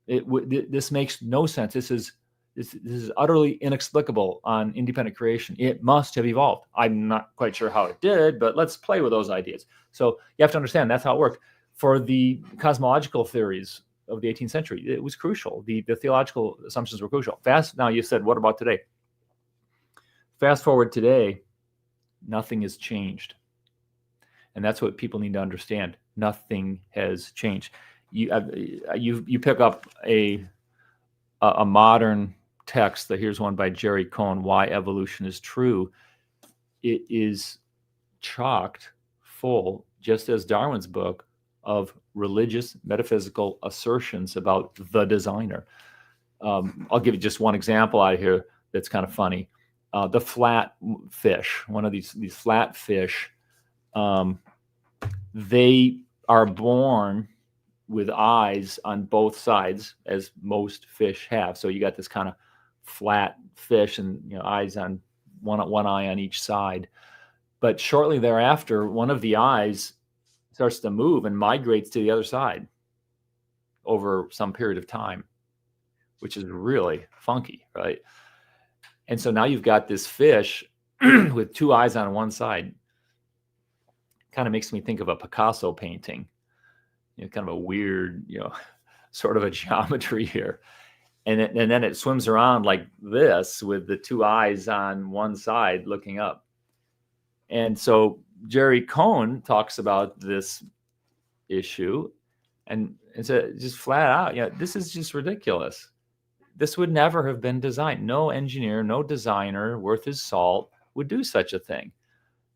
S2: This makes no sense. This is utterly inexplicable on independent creation. It must have evolved. I'm not quite sure how it did, but let's play with those ideas. So you have to understand that's how it worked. For the cosmological theories of the 18th century, it was crucial. The theological assumptions were crucial. Now you said, what about today? Fast forward today, nothing has changed. And that's what people need to understand. Nothing has changed. You pick up a modern text. Here's one by Jerry Cohn, Why Evolution is True. It is chocked full, just as Darwin's book, of religious metaphysical assertions about the designer. I'll give you just one example out here that's kind of funny. The flat fish, one of these flat fish, they are born with eyes on both sides, as most fish have. So you got this kind of flat fish and eyes on one eye on each side. But shortly thereafter, one of the eyes starts to move and migrates to the other side over some period of time, which is really funky, right? And so now you've got this fish with two eyes on one side. Kind of makes me think of a Picasso painting. Kind of a weird, sort of a geometry here. And then it swims around like this with the two eyes on one side looking up. And so Jerry Cohn talks about this issue and so just flat out, this is just ridiculous. This would never have been designed. No engineer, no designer worth his salt would do such a thing.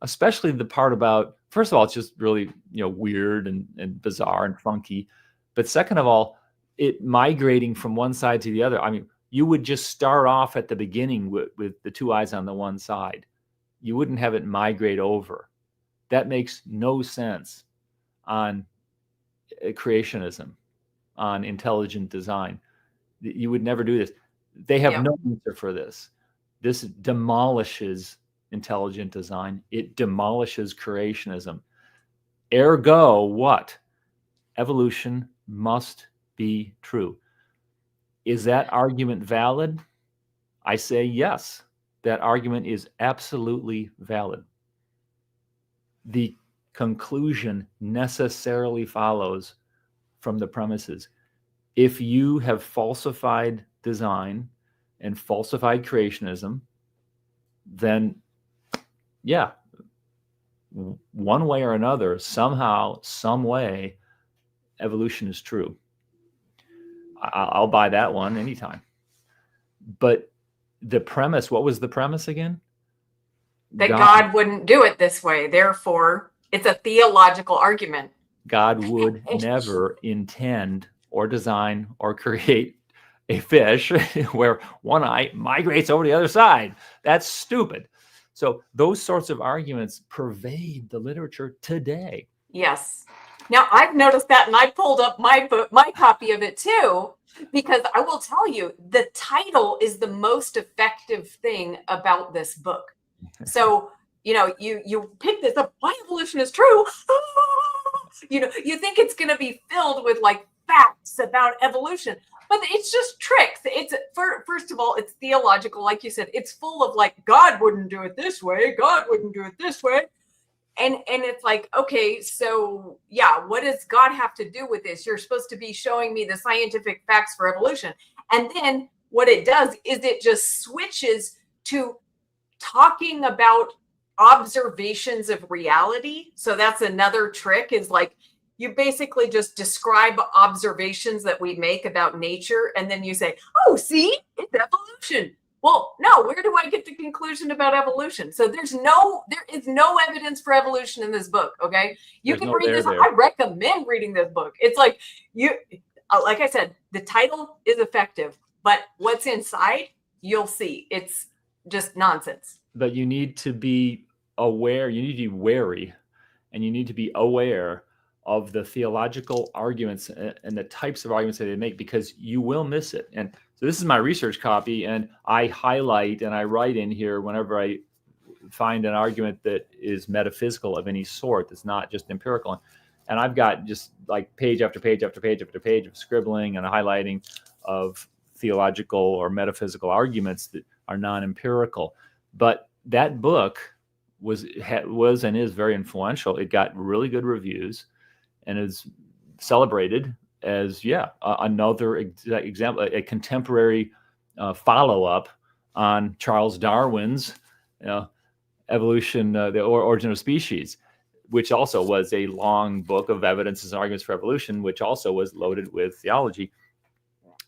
S2: Especially the part about, first of all, it's just really, weird and bizarre and funky. But second of all, it migrating from one side to the other. I mean, you would just start off at the beginning with the two eyes on the one side. You wouldn't have it migrate over. That makes no sense on creationism, on intelligent design. You would never do this. They have no answer for this. This demolishes intelligent design. It demolishes creationism. Ergo, what? Evolution must be true. Is that argument valid? I say yes. That argument is absolutely valid. The conclusion necessarily follows from the premises. If you have falsified design and falsified creationism, then yeah, one way or another, somehow, some way, evolution is true. I'll buy that one anytime. But the premise, what was the premise again?
S1: That God wouldn't do it this way. Therefore, it's a theological argument.
S2: God would never intend or design or create a fish where one eye migrates over the other side. That's stupid. So those sorts of arguments pervade the literature today.
S1: Yes. Now I've noticed that, and I pulled up my book, my copy of it too, because I will tell you, the title is the most effective thing about this book. So, you pick this up, why evolution is true. You think it's going to be filled with like facts about evolution, but it's just tricks. It's first of all, it's theological. Like you said, it's full of like, God wouldn't do it this way. God wouldn't do it this way. And it's like, okay, so yeah, what does God have to do with this? You're supposed to be showing me the scientific facts for evolution. And then what it does is it just switches to talking about observations of reality. So that's another trick, is like, you basically just describe observations that we make about nature. And then you say, oh, see, it's evolution. Well, no, where do I get the conclusion about evolution? So there is no evidence for evolution in this book. Okay. You can read this. I recommend reading this book. It's like like I said, the title is effective, but what's inside, you'll see. It's just nonsense.
S2: But you need to be aware, you need to be wary, and you need to be aware of the theological arguments and the types of arguments that they make, because you will miss it. And so this is my research copy, and I highlight and I write in here whenever I find an argument that is metaphysical of any sort, that's not just empirical. And I've got just like page after page after page after page of scribbling and highlighting of theological or metaphysical arguments that are non-empirical. But that book was and is very influential. It got really good reviews and is celebrated as another example, a contemporary follow-up on Charles Darwin's evolution, the origin of species, which also was a long book of evidences and arguments for evolution, which also was loaded with theology.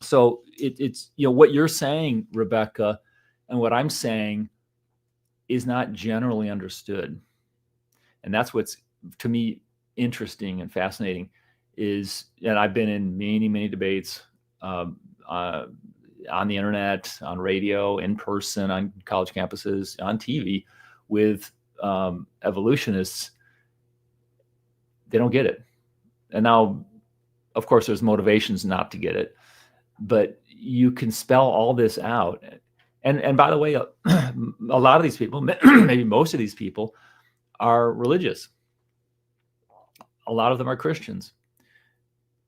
S2: So it's what you're saying, Rebekah, and what I'm saying is not generally understood. And that's what's, to me, interesting and fascinating is, and I've been in many, many debates on the internet, on radio, in person, on college campuses, on TV with evolutionists. They don't get it. And now, of course, there's motivations not to get it, but you can spell all this out. And by the way, a lot of these people, maybe most of these people, are religious. A lot of them are Christians,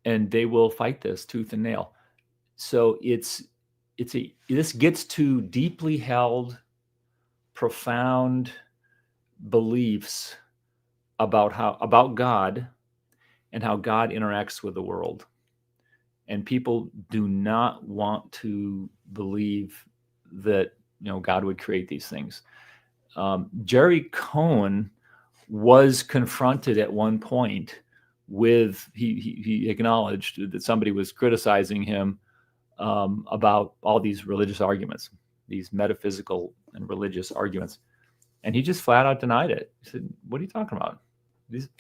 S2: and they will fight this tooth and nail. So it's this gets to deeply held, profound beliefs about God and how God interacts with the world. And people do not want to believe that, God would create these things. Jerry Cohen was confronted at one point with, he acknowledged that somebody was criticizing him about all these religious arguments, these metaphysical and religious arguments. And he just flat out denied it. He said, "What are you talking about? These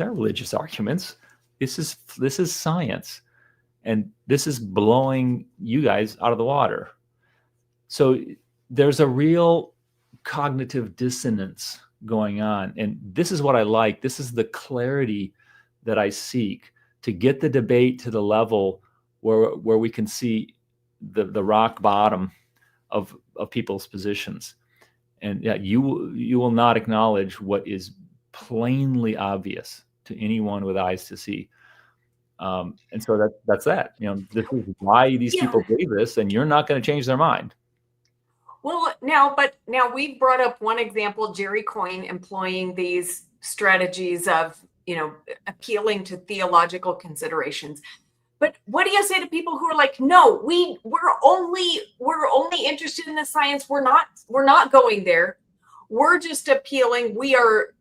S2: aren't religious arguments. This is science. And this is blowing you guys out of the water." So there's a real cognitive dissonance going on. And this is what I like. This is the clarity that I seek, to get the debate to the level where we can see the rock bottom of people's positions. And yeah, you will not acknowledge what is plainly obvious to anyone with eyes to see. And so that's that. This is why these people believe this, and you're not going to change their mind.
S1: Well, now we brought up one example, Jerry Coyne employing these strategies of, appealing to theological considerations. But what do you say to people who are like, no, we're only interested in the science. We're not going there. We're just appealing.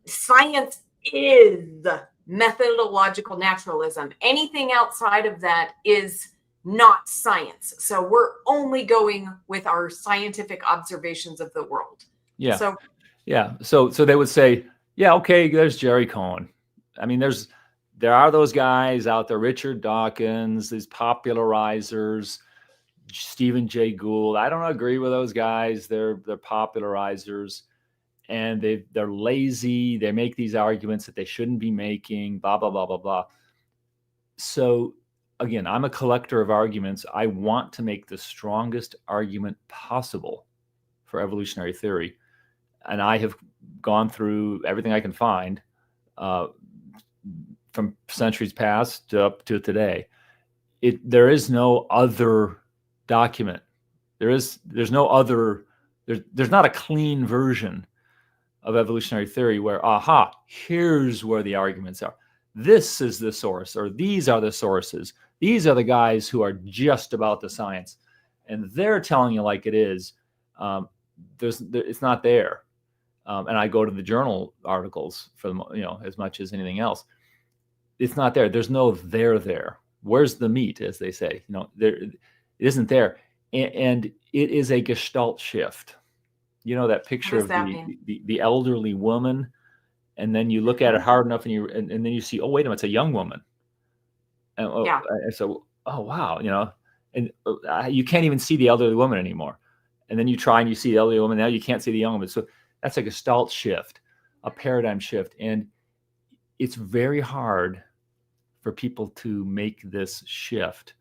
S1: Science is methodological naturalism. Anything outside of that is not science. So we're only going with our scientific observations of the world.
S2: Yeah.
S1: So
S2: they would say, yeah, okay, there's Jerry Cohen. I mean, there are those guys out there, Richard Dawkins, these popularizers, Stephen Jay Gould. I don't agree with those guys. They're popularizers, and they're lazy. They make these arguments that they shouldn't be making, blah, blah, blah, blah, blah. So again, I'm a collector of arguments. I want to make the strongest argument possible for evolutionary theory. And I have gone through everything I can find, from centuries past up to today. There is no other document. There's not a clean version of evolutionary theory where, here's where the arguments are. This is the source, or these are the sources. These are the guys who are just about the science, and they're telling you like it is. It's not there. And I go to the journal articles for as much as anything else. It's not there. There's no there. Where's the meat, as they say? It isn't there. And it is a gestalt shift. That picture of the elderly woman, and then you look at it hard enough, and then you see, oh, wait a minute, it's a young woman. And so, oh, wow, and you can't even see the elderly woman anymore. And then you try and you see the elderly woman, now you can't see the young woman. So that's a gestalt shift, a paradigm shift. And it's very hard for people to make this shift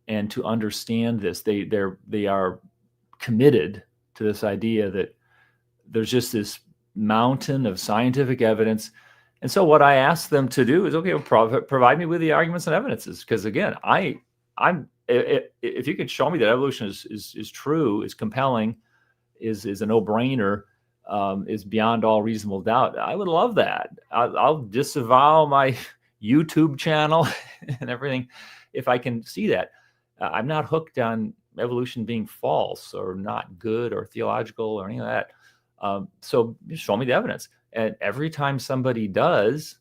S2: and to understand this. They are committed to this idea that there's just this mountain of scientific evidence. And so what I ask them to do is, okay, provide me with the arguments and evidences. Because again, if you could show me that evolution is true, is compelling, is a no-brainer, is beyond all reasonable doubt, I would love that. I'll disavow my YouTube channel and everything if I can see that. I'm not hooked on evolution being false or not good or theological or any of that. So just show me the evidence. And every time somebody does,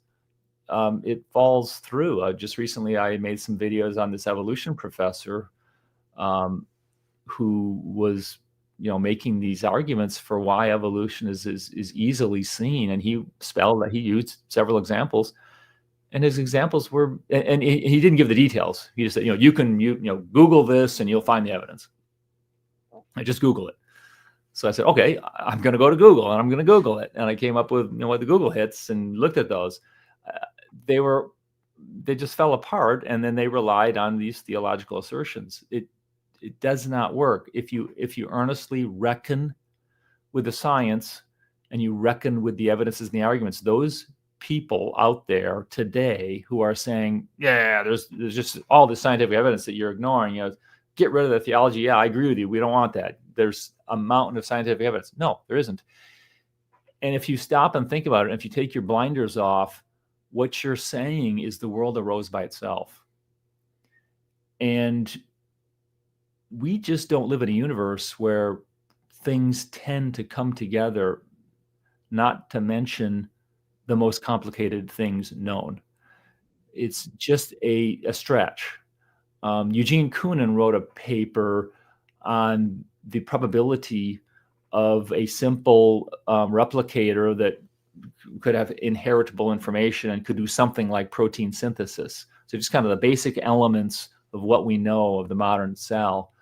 S2: it falls through. Just recently, I made some videos on this evolution professor who was, making these arguments for why evolution is easily seen. And he used several examples, and his examples were, and he didn't give the details. He just said, you can Google this and you'll find the evidence. I just Google it. So I said, okay, I'm going to go to Google and I'm going to Google it. And I came up with what the Google hits and looked at those. They just fell apart, and then they relied on these theological assertions. It does not work. If you earnestly reckon with the science and you reckon with the evidences and the arguments, those people out there today who are saying, yeah, there's just all this scientific evidence that you're ignoring, get rid of the theology. Yeah, I agree with you. We don't want that. There's a mountain of scientific evidence. No, there isn't. And if you stop and think about it, if you take your blinders off, what you're saying is the world arose by itself. And we just don't live in a universe where things tend to come together, not to mention the most complicated things known. It's just a stretch. Eugene Koonin wrote a paper on the probability of a simple replicator that could have inheritable information and could do something like protein synthesis. So just kind of the basic elements of what we know of the modern cell.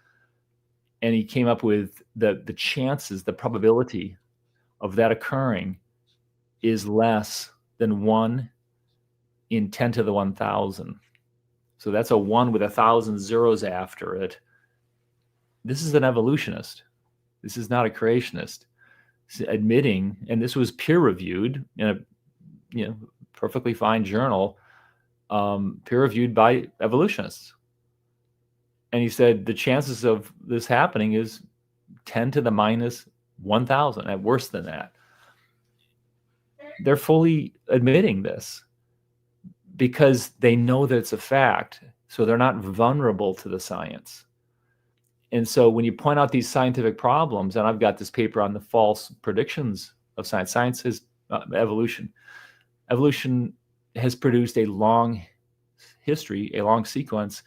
S2: And he came up with the chances, the probability of that occurring is less than 1 in 10 to the 1,000. So that's a 1 with 1,000 zeros after it. This is an evolutionist. This is not a creationist. Admitting, and this was peer-reviewed in a perfectly fine journal, peer-reviewed by evolutionists. And he said the chances of this happening is 10 to the minus 1,000, and worse than that. They're fully admitting this because they know that it's a fact, so they're not vulnerable to the science. And so when you point out these scientific problems, and I've got this paper on the false predictions of science. Science is evolution. Evolution has produced a long history, a long sequence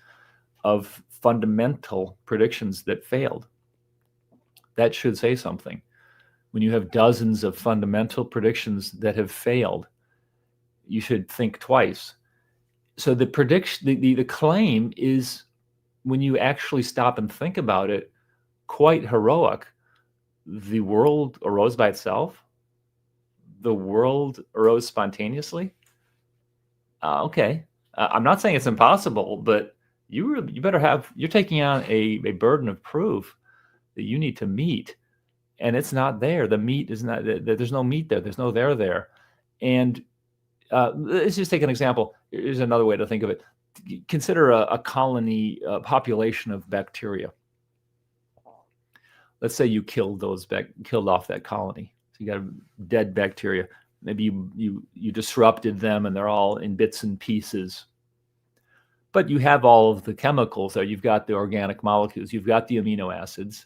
S2: of fundamental predictions that failed. That should say something. When you have dozens of fundamental predictions that have failed, you should think twice. So the prediction, the claim is, when you actually stop and think about it, quite heroic. The world arose by itself. The world arose spontaneously. Okay. I'm not saying it's impossible, but you better have, you're taking on a burden of proof that you need to meet. And it's not there. The meat is not, there's no meat there. There's no there. And let's just take an example. Here's another way to think of it. Consider a colony, population of bacteria. Let's say you killed off that colony. So you got dead bacteria. Maybe you disrupted them and they're all in bits and pieces. But you have all of the chemicals there. You've got the organic molecules. You've got the amino acids.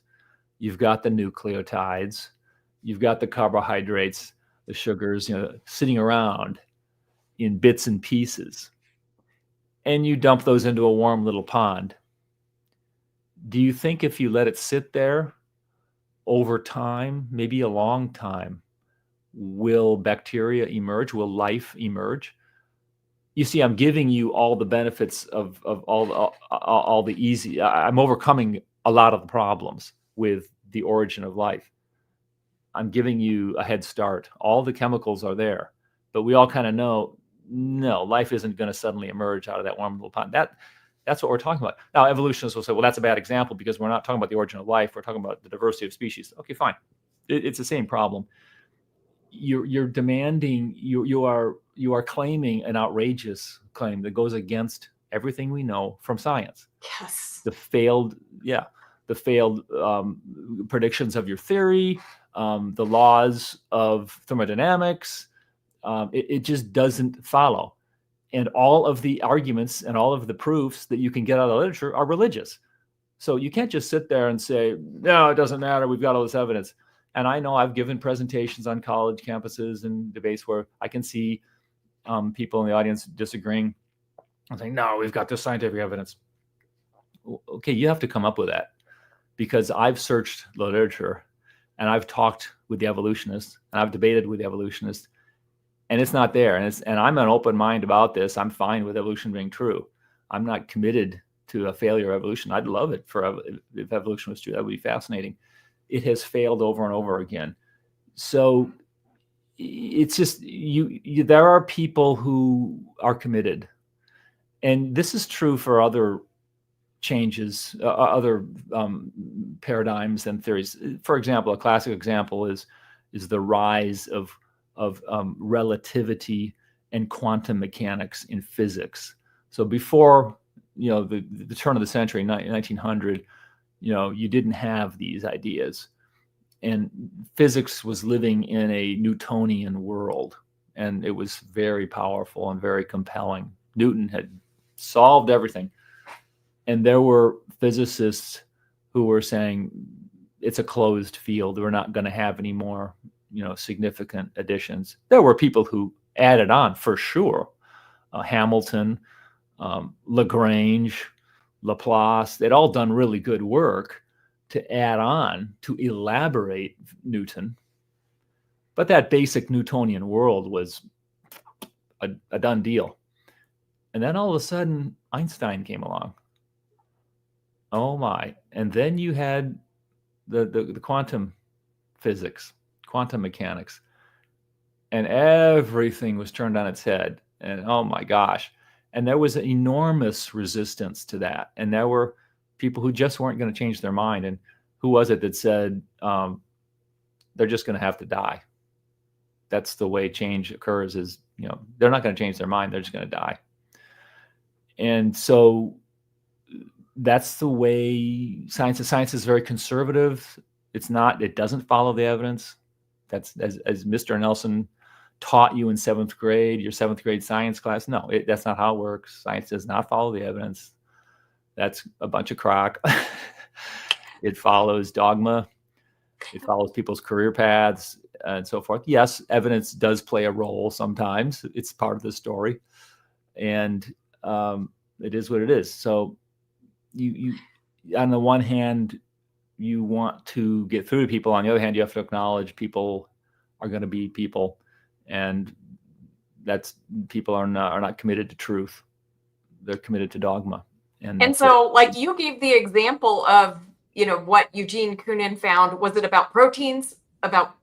S2: You've got the nucleotides. You've got the carbohydrates, the sugars, sitting around in bits and pieces. And you dump those into a warm little pond. Do you think if you let it sit there over time, maybe a long time, will bacteria emerge? Will life emerge? You see, I'm giving you all the benefits of all the easy. I'm overcoming a lot of the problems with the origin of life. I'm giving you a head start. All the chemicals are there, but we all kind of know, no, life isn't going to suddenly emerge out of that warm little pond. That's what we're talking about. Now, evolutionists will say, well, that's a bad example because we're not talking about the origin of life. We're talking about the diversity of species. Okay, fine. It's the same problem. You're demanding, you are claiming an outrageous claim that goes against everything we know from science.
S1: Yes.
S2: The failed predictions of your theory, the laws of thermodynamics. It just doesn't follow. And all of the arguments and all of the proofs that you can get out of the literature are religious. So you can't just sit there and say, no, it doesn't matter. We've got all this evidence. And I know I've given presentations on college campuses and debates where I can see people in the audience disagreeing and saying, no, we've got this scientific evidence. Okay, you have to come up with that, because I've searched the literature and I've talked with the evolutionists and I've debated with the evolutionists, and it's not there. And I'm an open mind about this. I'm fine with evolution being true. I'm not committed to a failure of evolution. I'd love it if evolution was true. That would be fascinating. It has failed over and over again. So it's just, there are people who are committed. And this is true for other changes, other paradigms and theories. For example, a classic example is the rise of relativity and quantum mechanics in physics. So before the turn of the century, 1900, you didn't have these ideas. And physics was living in a Newtonian world, and it was very powerful and very compelling. Newton had solved everything. And there were physicists who were saying it's a closed field. We're not going to have any more, significant additions. There were people who added on for sure. Hamilton, Lagrange, Laplace, they'd all done really good work to add on, to elaborate Newton. But that basic Newtonian world was a done deal. And then all of a sudden, Einstein came along. Oh my. And then you had the quantum physics, quantum mechanics, and everything was turned on its head. And oh my gosh. And there was an enormous resistance to that. And there were people who just weren't going to change their mind. And who was it that said they're just going to have to die? That's the way change occurs, is, they're not going to change their mind. They're just going to die. And so that's the way science is. Science is very conservative. It doesn't follow the evidence. That's as Mr. Nelson taught you in seventh grade, your seventh grade science class. No, that's not how it works. Science does not follow the evidence. That's a bunch of crock. It follows dogma. It follows people's career paths and so forth. Yes, evidence does play a role sometimes. It's part of the story. And it is what it is. So you on the one hand, you want to get through to people. On the other hand, you have to acknowledge people are going to be people, and people are not committed to truth. They're committed to dogma.
S1: And so, like, you gave the example of, what Eugene Koonin found. Was it about proteins? About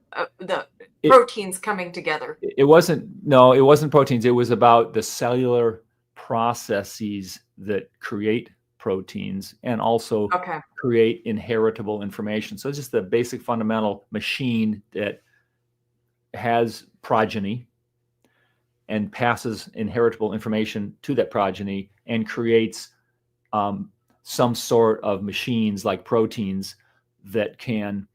S1: proteins coming together?
S2: It wasn't proteins. It was about the cellular processes that create proteins and also create inheritable information. So it's just the basic fundamental machine that has progeny and passes inheritable information to that progeny and creates some sort of machines like proteins that can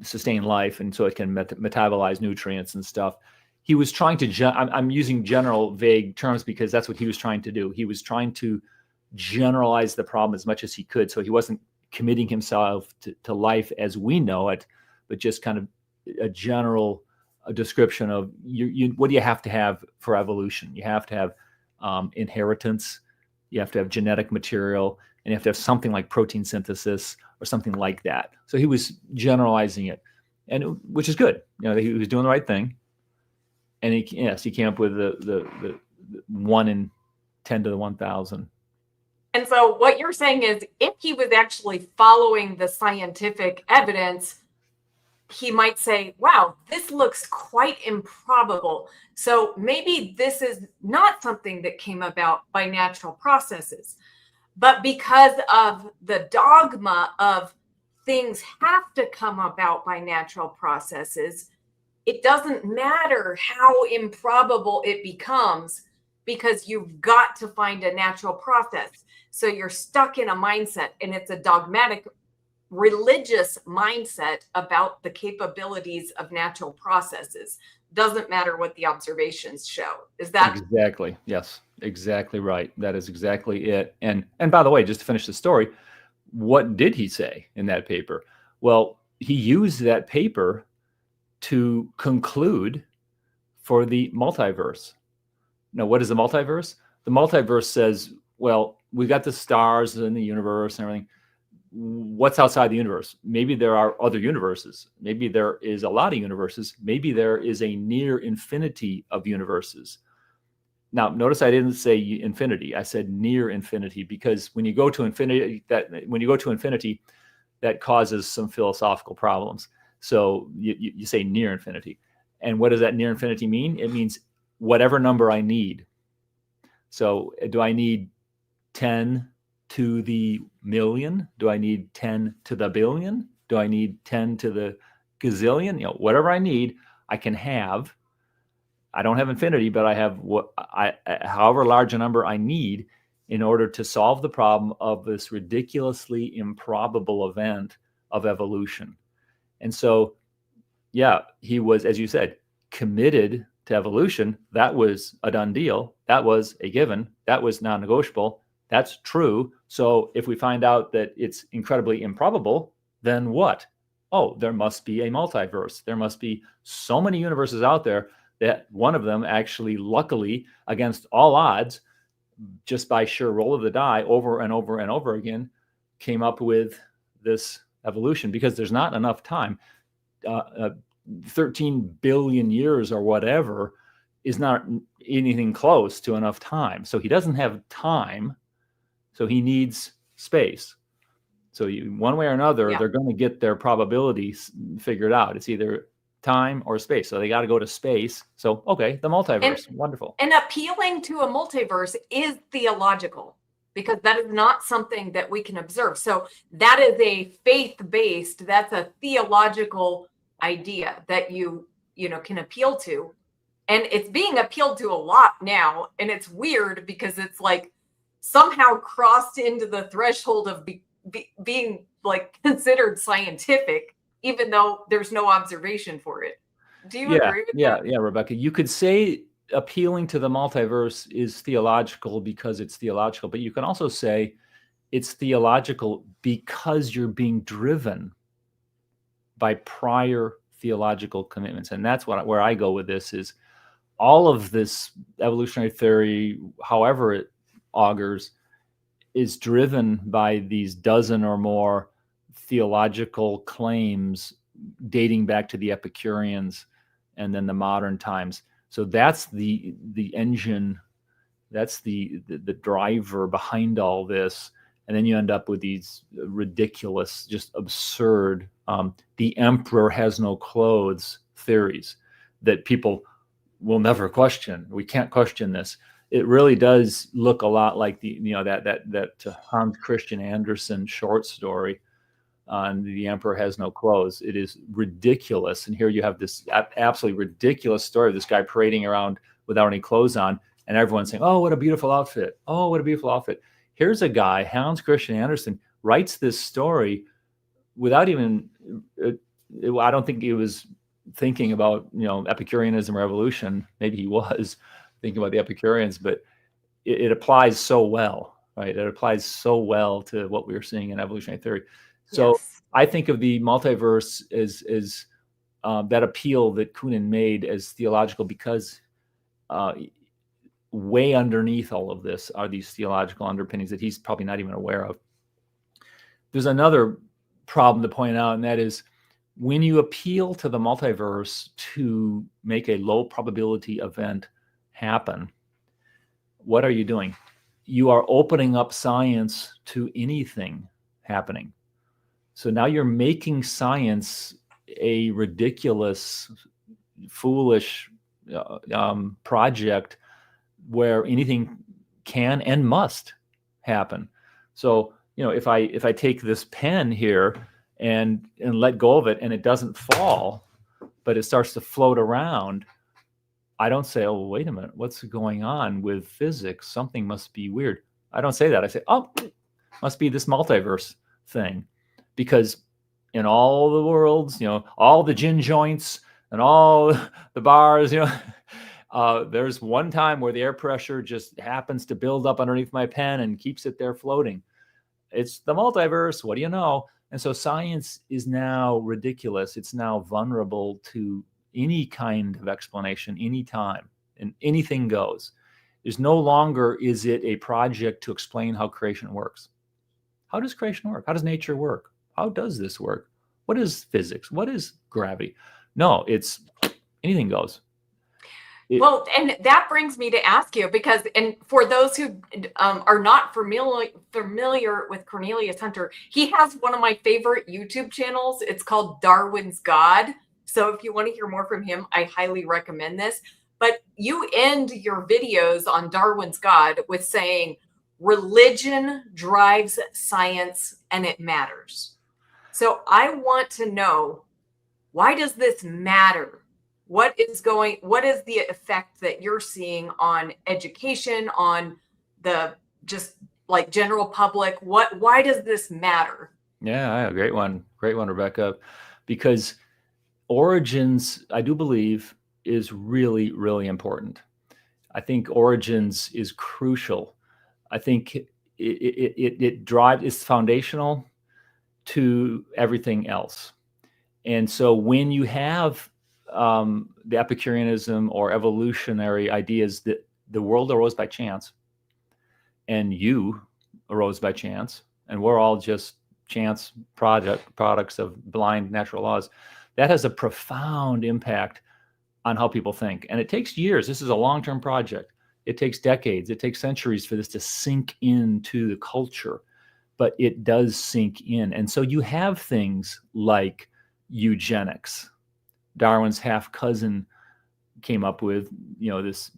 S2: sustain life, and so it can metabolize nutrients and stuff. He was trying to, I'm using general vague terms because that's what he was trying to do. He was trying to generalize the problem as much as he could. So he wasn't committing himself to life as we know it, but just kind of a general description of what do you have to have for evolution? You have to have inheritance, you have to have genetic material, and you have to have something like protein synthesis or something like that. So he was generalizing it, and which is good. He was doing the right thing. And he came up with the 1 in 10 to the 1,000.
S1: And so what you're saying is, if he was actually following the scientific evidence, he might say, wow, this looks quite improbable. So maybe this is not something that came about by natural processes, but because of the dogma of things have to come about by natural processes, it doesn't matter how improbable it becomes, because you've got to find a natural process. So you're stuck in a mindset, and it's a dogmatic, religious mindset about the capabilities of natural processes. Doesn't matter what the observations show. Is that
S2: exactly? Yes, exactly right. That is exactly it. And by the way, just to finish the story, what did he say in that paper? Well, he used that paper to conclude for the multiverse. Now, what is the multiverse? The multiverse says, well, we got the stars in the universe and everything. What's outside the universe? Maybe there are other universes. Maybe there is a lot of universes. Maybe there is a near infinity of universes. Now, notice I didn't say infinity. I said near infinity, because when you go to infinity, that causes some philosophical problems. So you say near infinity. And what does that near infinity mean? It means whatever number I need. So do I need 10 to the million? Do I need 10 to the billion? Do I need 10 to the gazillion? Whatever I need, I can have. I don't have infinity, but I have however large a number I need in order to solve the problem of this ridiculously improbable event of evolution. And so, yeah, he was, as you said, committed to evolution. That was a done deal. That was a given. That was non-negotiable. That's true. So if we find out that it's incredibly improbable, then what? Oh, there must be a multiverse. There must be so many universes out there that one of them actually, luckily, against all odds, just by sheer roll of the die, over and over and over again, came up with this evolution, because there's not enough time. 13 billion years or whatever is not anything close to enough time. So he doesn't have time. So he needs space. So one way or another, they're going to get their probabilities figured out. It's either time or space. So they got to go to space. So, okay, the multiverse. Wonderful.
S1: And appealing to a multiverse is theological, because that is not something that we can observe. So that is a faith-based, that's a theological idea that you can appeal to. And it's being appealed to a lot now. And it's weird because it's like somehow crossed into the threshold of being like considered scientific, even though there's no observation for it. Do you agree with that?
S2: Yeah, Rebekah. You could say appealing to the multiverse is theological because it's theological, but you can also say it's theological because you're being driven by prior theological commitments. And that's where I go with this, is all of this evolutionary theory, however it augurs, is driven by these dozen or more theological claims dating back to the Epicureans and then the modern times. So that's the engine, that's the driver behind all this. And then you end up with these ridiculous, just absurd, the emperor has no clothes theories that people will never question. We can't question this. It really does look a lot like that Hans Christian Andersen short story on the emperor has no clothes. It is ridiculous. And here you have this absolutely ridiculous story of this guy parading around without any clothes on, and everyone's saying, oh, what a beautiful outfit. Oh, what a beautiful outfit. Here's a guy, Hans Christian Andersen, writes this story without even, I don't think he was thinking about, Epicureanism or evolution. Maybe he was thinking about the Epicureans, but it applies so well, right? It applies so well to what we were seeing in evolutionary theory. So yes. I think of the multiverse as that appeal that Kunin made as theological, because way underneath all of this are these theological underpinnings that he's probably not even aware of. There's another problem to point out, and that is when you appeal to the multiverse to make a low probability event happen, what are you doing? You are opening up science to anything happening. So now you're making science a ridiculous, foolish project where anything can and must happen. So, if I take this pen here and let go of it and it doesn't fall, but it starts to float around, I don't say, oh, wait a minute, what's going on with physics? Something must be weird. I don't say that. I say, oh, must be this multiverse thing. Because in all the worlds, all the gin joints and all the bars, there's one time where the air pressure just happens to build up underneath my pen and keeps it there floating. It's the multiverse. What do you know? And so science is now ridiculous. It's now vulnerable to any kind of explanation, anytime, and anything goes. There's no longer, is it a project to explain how creation works? How does creation work? How does nature work? How does this work? What is physics? What is gravity? No, it's anything goes.
S1: Well, and that brings me to ask you, because, and for those who are not familiar with Cornelius Hunter, he has one of my favorite YouTube channels. It's called Darwin's God. So if you want to hear more from him, I highly recommend this. But you end your videos on Darwin's God with saying, religion drives science and it matters. So I want to know, why does this matter? What is the effect that you're seeing on education, on the just like general public, why does this matter?
S2: Yeah, great one, Rebecca, because origins, I do believe, is really, really important. I think origins is crucial. I think it drives, it's foundational to everything else. And so when you have the Epicureanism or evolutionary ideas that the world arose by chance and you arose by chance, and we're all just chance products of blind natural laws, that has a profound impact on how people think. And it takes years. This is a long-term project. It takes decades. It takes centuries for this to sink into the culture, but it does sink in. And so you have things like eugenics. Darwin's half cousin came up with, this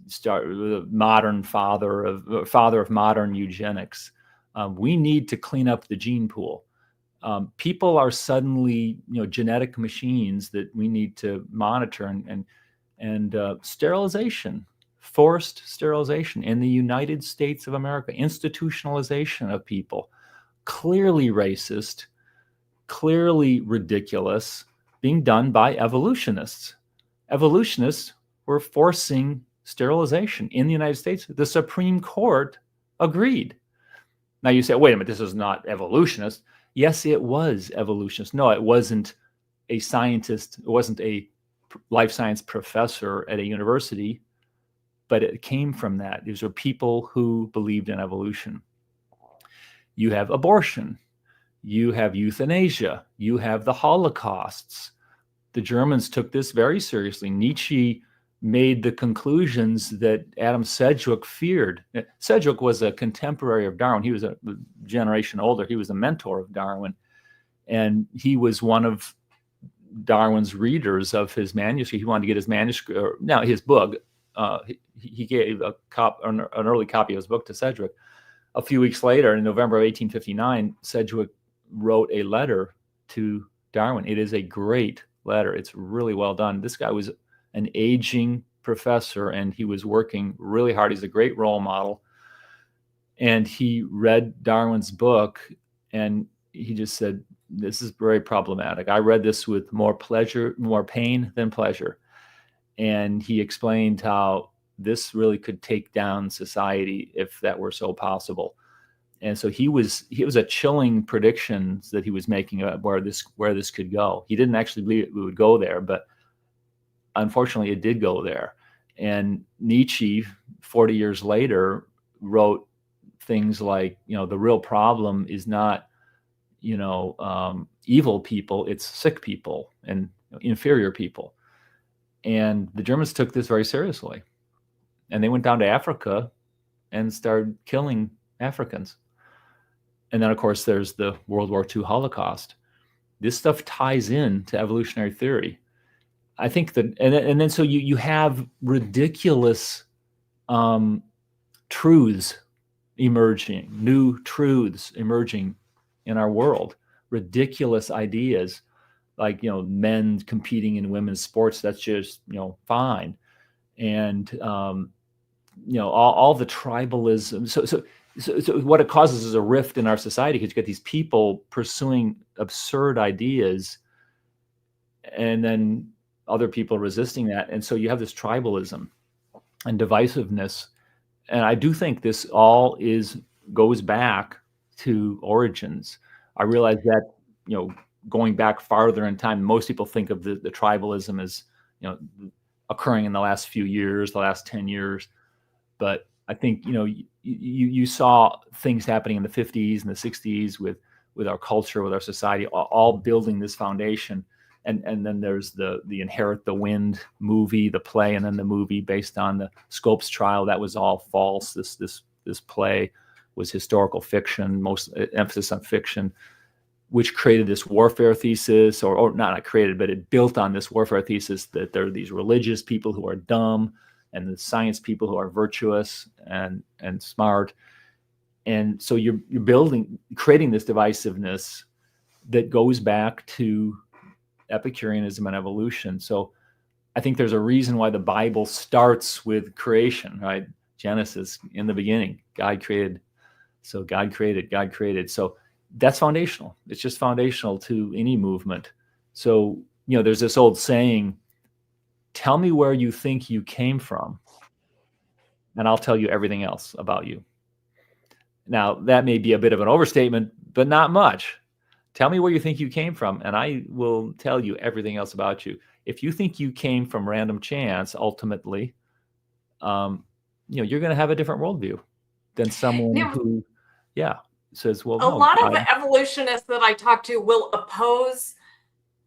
S2: modern father of modern eugenics. We need to clean up the gene pool. People are suddenly, genetic machines that we need to monitor, and sterilization, forced sterilization in the United States of America, institutionalization of people, clearly racist, clearly ridiculous, being done by evolutionists. Evolutionists were forcing sterilization in the United States. The Supreme Court agreed. Now you say, wait a minute, this is not evolutionist. Yes, it was evolutionist. No, it wasn't a scientist. It wasn't a life science professor at a university, but it came from that. These were people who believed in evolution. You have abortion. You have euthanasia. You have the Holocausts. The Germans took this very seriously. Nietzsche made the conclusions that Adam Sedgwick feared. Sedgwick was a contemporary of Darwin. He was a generation older. He was a mentor of Darwin. And he was one of Darwin's readers of his manuscript. He wanted to get his manuscript, his book. He gave an early copy of his book to Sedgwick. A few weeks later, in November of 1859, Sedgwick wrote a letter to Darwin. It is a great letter. It's really well done. This guy was an aging professor, and he was working really hard. He's a great role model. And he read Darwin's book, and he just said, this is very problematic. I read this with more pain than pleasure. And he explained how this really could take down society if that were so possible. And so he was a chilling predictions that he was making about where this could go. He didn't actually believe it would go there, but unfortunately it did go there. And Nietzsche, 40 years later, wrote things like, the real problem is not, evil people, it's sick people and inferior people. And the Germans took this very seriously. And they went down to Africa and started killing Africans. And then, of course, there's the World War II Holocaust. This stuff ties in to evolutionary theory. I think that, and then so you have ridiculous truths emerging, new truths emerging in our world, ridiculous ideas like, men competing in women's sports, that's just, fine. And, all the tribalism. So what it causes is a rift in our society, because you get these people pursuing absurd ideas and then other people resisting that. And so you have this tribalism and divisiveness. And I do think this all goes back to origins. I realize that, going back farther in time, most people think of the tribalism as, occurring in the last few years, the last 10 years. But I think, you saw things happening in the 50s and the 60s with our culture, with our society, all building this foundation. And then there's the Inherit the Wind movie, the play, and then the movie based on the Scopes trial. That was all false. This play was historical fiction, most emphasis on fiction, which created this warfare thesis, or not created, but it built on this warfare thesis that there are these religious people who are dumb and the science people who are virtuous and smart. And so you're creating this divisiveness that goes back to Epicureanism and evolution. So I think there's a reason why the Bible starts with creation, right? Genesis, in the beginning, God created So God created. So that's foundational. It's just foundational to any movement. So, there's this old saying, tell me where you think you came from, and I'll tell you everything else about you. Now, that may be a bit of an overstatement, but not much. Tell me where you think you came from, and I will tell you everything else about you. If you think you came from random chance, ultimately, you're going to have a different worldview than someone who, says, well,
S1: a
S2: no,
S1: lot of
S2: God.
S1: evolutionists that I talk to will oppose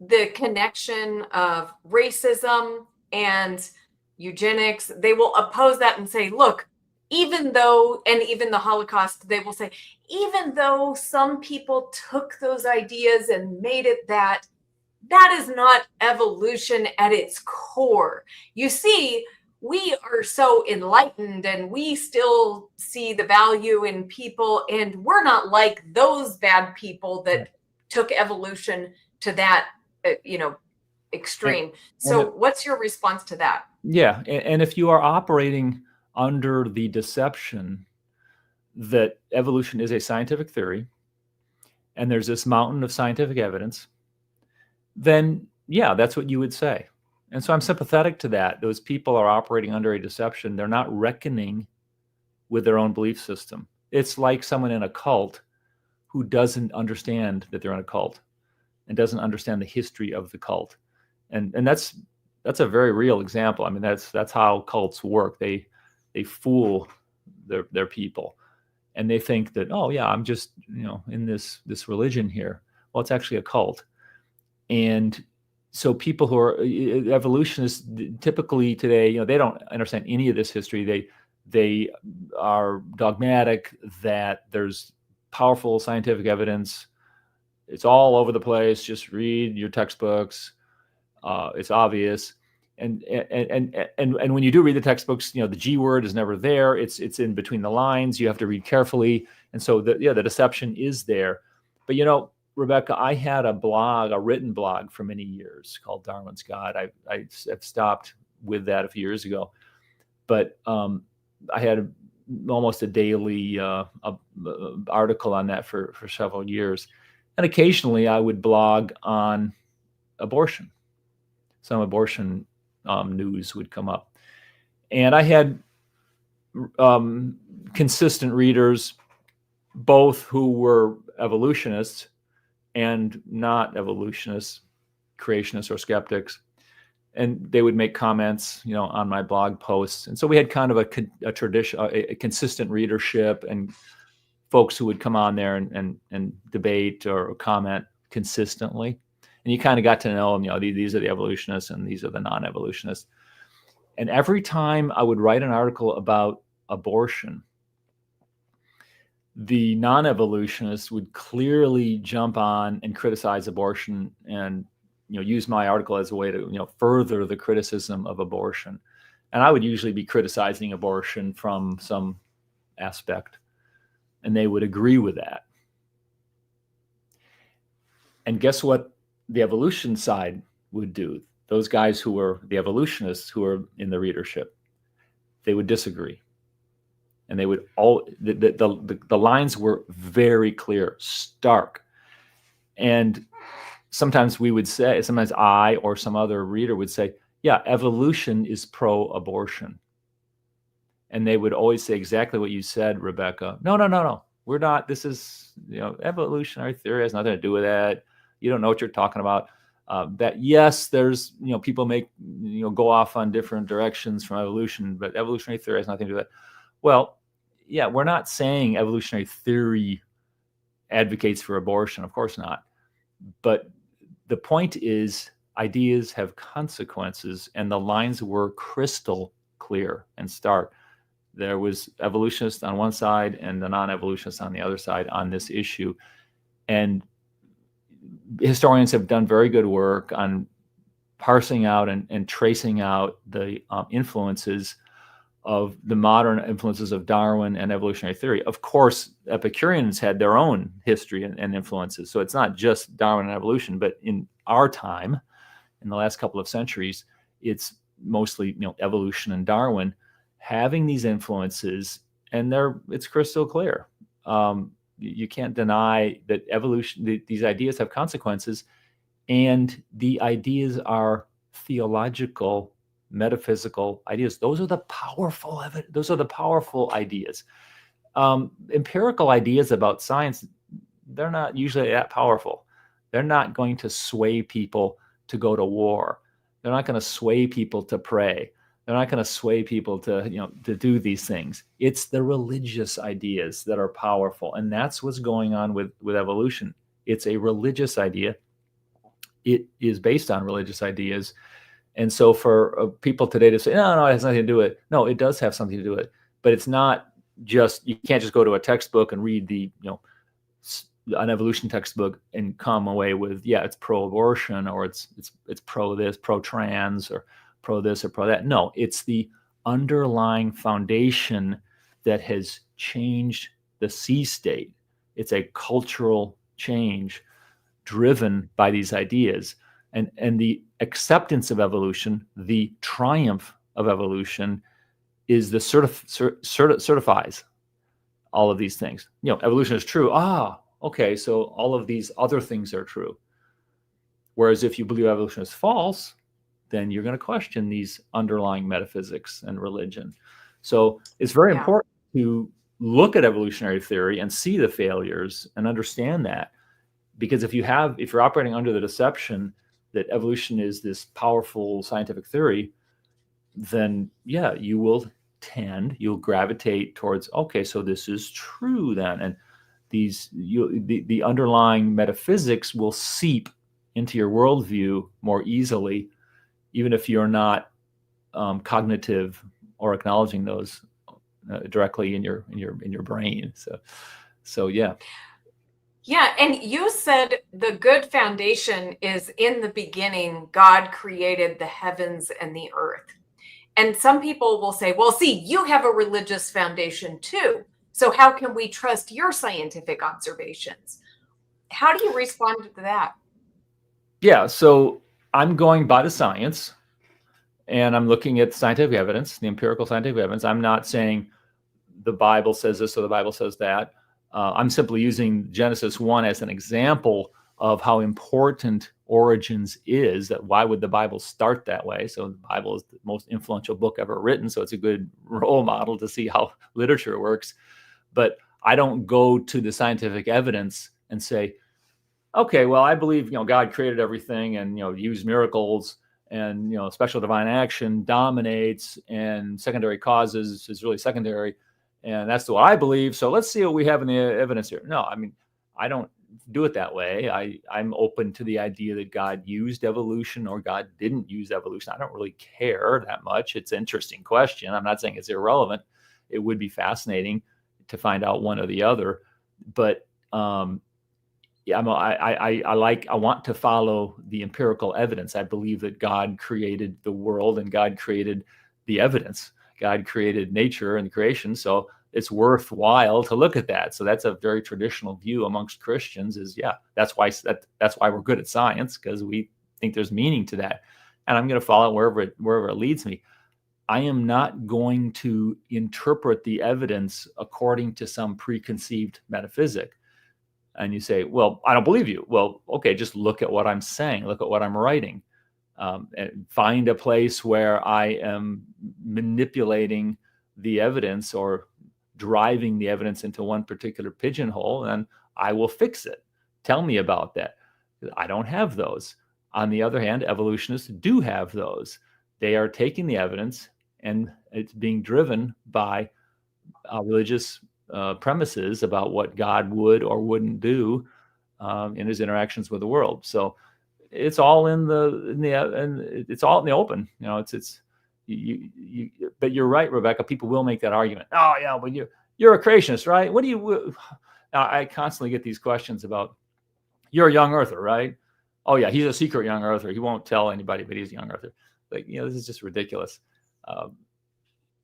S1: the connection of racism and eugenics. They will oppose that and say, look, even though, and even the Holocaust, they will say, even though some people took those ideas and made it that is not evolution at its core. You see, we are so enlightened and we still see the value in people, and we're not like those bad people that took evolution to that extreme. So what's your response to that?
S2: Yeah, and if you are operating under the deception that evolution is a scientific theory and there's this mountain of scientific evidence, then that's what you would say. And so I'm sympathetic to that. Those people are operating under a deception. They're not reckoning with their own belief system. It's like someone in a cult who doesn't understand that they're in a cult and doesn't understand the history of the cult. And that's a very real example. I mean, that's how cults work. They fool their people, and they think that, oh yeah, I'm just in this religion here. Well, it's actually a cult. And so people who are evolutionists typically today, they don't understand any of this history. They are dogmatic that there's powerful scientific evidence. It's all over the place. Just read your textbooks. It's obvious. And when you do read the textbooks, the G word is never there. It's in between the lines. You have to read carefully. And so the deception is there. But Rebekah, I had a written blog for many years called Darwin's God. I have stopped with that a few years ago, but I had almost a daily article on that for several years. And occasionally I would blog on abortion. Some abortion news would come up. And I had consistent readers, both who were evolutionists and not evolutionists, creationists or skeptics. And they would make comments, on my blog posts. And so we had kind of a tradition, a consistent readership, and folks who would come on there and debate or comment consistently. And you kind of got to know them, these are the evolutionists and these are the non-evolutionists. And every time I would write an article about abortion, the non-evolutionists would clearly jump on and criticize abortion and use my article as a way to further the criticism of abortion. And I would usually be criticizing abortion from some aspect, and they would agree with that. And guess what the evolution side would do? Those guys who were the evolutionists who were in the readership, they would disagree. And they would the lines were very clear, stark. And sometimes I or some other reader would say, yeah, evolution is pro-abortion. And they would always say exactly what you said, Rebekah. No, we're not. This is, evolutionary theory has nothing to do with that. You don't know what you're talking about. That yes, there's, people go off on different directions from evolution, but evolutionary theory has nothing to do with that. Well, yeah, we're not saying evolutionary theory advocates for abortion. Of course not. But the point is, ideas have consequences, and the lines were crystal clear and stark. There was evolutionists on one side and the non-evolutionists on the other side on this issue. And historians have done very good work on parsing out and tracing out the influences of the modern influences of Darwin and evolutionary theory. Of course, Epicureans had their own history and influences. So it's not just Darwin and evolution, but in our time, in the last couple of centuries, it's mostly, evolution and Darwin having these influences, and it's crystal clear. You can't deny that evolution, these ideas have consequences, and the ideas are theological, metaphysical ideas. Those are the powerful ideas. Empirical ideas about science, they're not usually that powerful. They're not going to sway people to go to war. They're not going to sway people to pray. They're not going to sway people to do these things. It's the religious ideas that are powerful, and that's what's going on with evolution. It's a religious idea. It is based on religious ideas, and so for people today to say, no, it has nothing to do with it. No, it does have something to do with it, but it's not just, you can't just go to a textbook and read an evolution textbook and come away with, yeah, it's pro-abortion, or it's pro this, pro-trans, or pro this or pro that. No, it's the underlying foundation that has changed the sea state. It's a cultural change driven by these ideas. And the acceptance of evolution, the triumph of evolution, is the certifies all of these things. Evolution is true. Okay, so all of these other things are true. Whereas if you believe evolution is false, then you're going to question these underlying metaphysics and religion. So it's very important to look at evolutionary theory and see the failures and understand that. Because if you're operating under the deception that evolution is this powerful scientific theory, then you'll gravitate towards, okay, so this is true then. And the underlying metaphysics will seep into your worldview more easily, even if you're not cognitive or acknowledging those directly in your brain. So yeah.
S1: Yeah, and you said the good foundation is, in the beginning, God created the heavens and the earth. And some people will say, well, see, you have a religious foundation too. So how can we trust your scientific observations? How do you respond to that?
S2: Yeah, so I'm going by the science, and I'm looking at scientific evidence, the empirical scientific evidence. I'm not saying the Bible says this or the Bible says that. I'm simply using Genesis 1 as an example of how important origins is. That why would the Bible start that way? So the Bible is the most influential book ever written, so it's a good role model to see how literature works. But I don't go to the scientific evidence and say, okay, well, I believe God created everything and used miracles, and special divine action dominates, and secondary causes is really secondary. And that's what I believe. So let's see what we have in the evidence here. No, I mean, I don't do it that way. I'm open to the idea that God used evolution or God didn't use evolution. I don't really care that much. It's an interesting question. I'm not saying it's irrelevant. It would be fascinating to find out one or the other. But I want to follow the empirical evidence. I believe that God created the world and God created the evidence. God created nature and creation, so it's worthwhile to look at that. So that's a very traditional view amongst Christians. That's why we're good at science, because we think there's meaning to that, and I'm going to follow wherever it leads me. I am not going to interpret the evidence according to some preconceived metaphysic. And you say, well, I don't believe you. Well, okay, just look at what I'm saying. Look at what I'm writing. And find a place where I am manipulating the evidence or driving the evidence into one particular pigeonhole, and I will fix it. Tell me about that. I don't have those. On the other hand, evolutionists do have those. They are taking the evidence and it's being driven by religious premises about what God would or wouldn't do in his interactions with the world. So it's all and it's all in the open. But you're right, Rebekah. People will make that argument. Oh yeah, but you're a creationist, right? What do you? I constantly get these questions about, you're a young earther, right? Oh yeah, he's a secret young earther. He won't tell anybody, but he's a young earther. This is just ridiculous.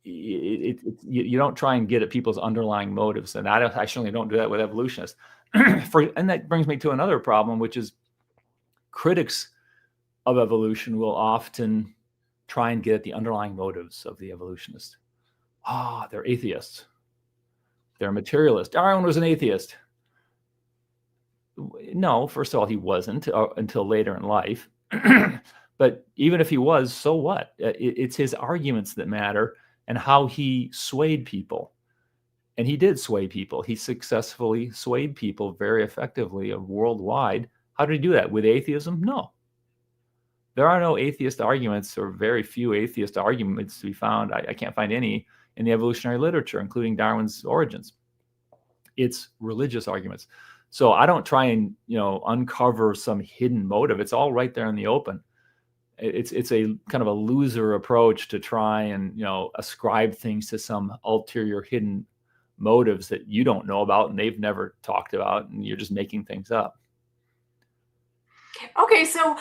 S2: You don't try and get at people's underlying motives, and I certainly don't do that with evolutionists. And that brings me to another problem, which is critics of evolution will often try and get at the underlying motives of the evolutionists. They're atheists. They're materialist. Darwin was an atheist. No, first of all, he wasn't until later in life. But even if he was, so what? It's his arguments that matter and how he swayed people. And he did sway people. He successfully swayed people very effectively worldwide. How did he do that? With atheism? No. There are no atheist arguments, or very few atheist arguments to be found. I can't find any in the evolutionary literature, including Darwin's Origins. It's religious arguments. So I don't try and uncover some hidden motive. It's all right there in the open. It's a kind of a loser approach to try and ascribe things to some ulterior hidden motives that you don't know about and they've never talked about, and you're just making things up.
S1: Okay, so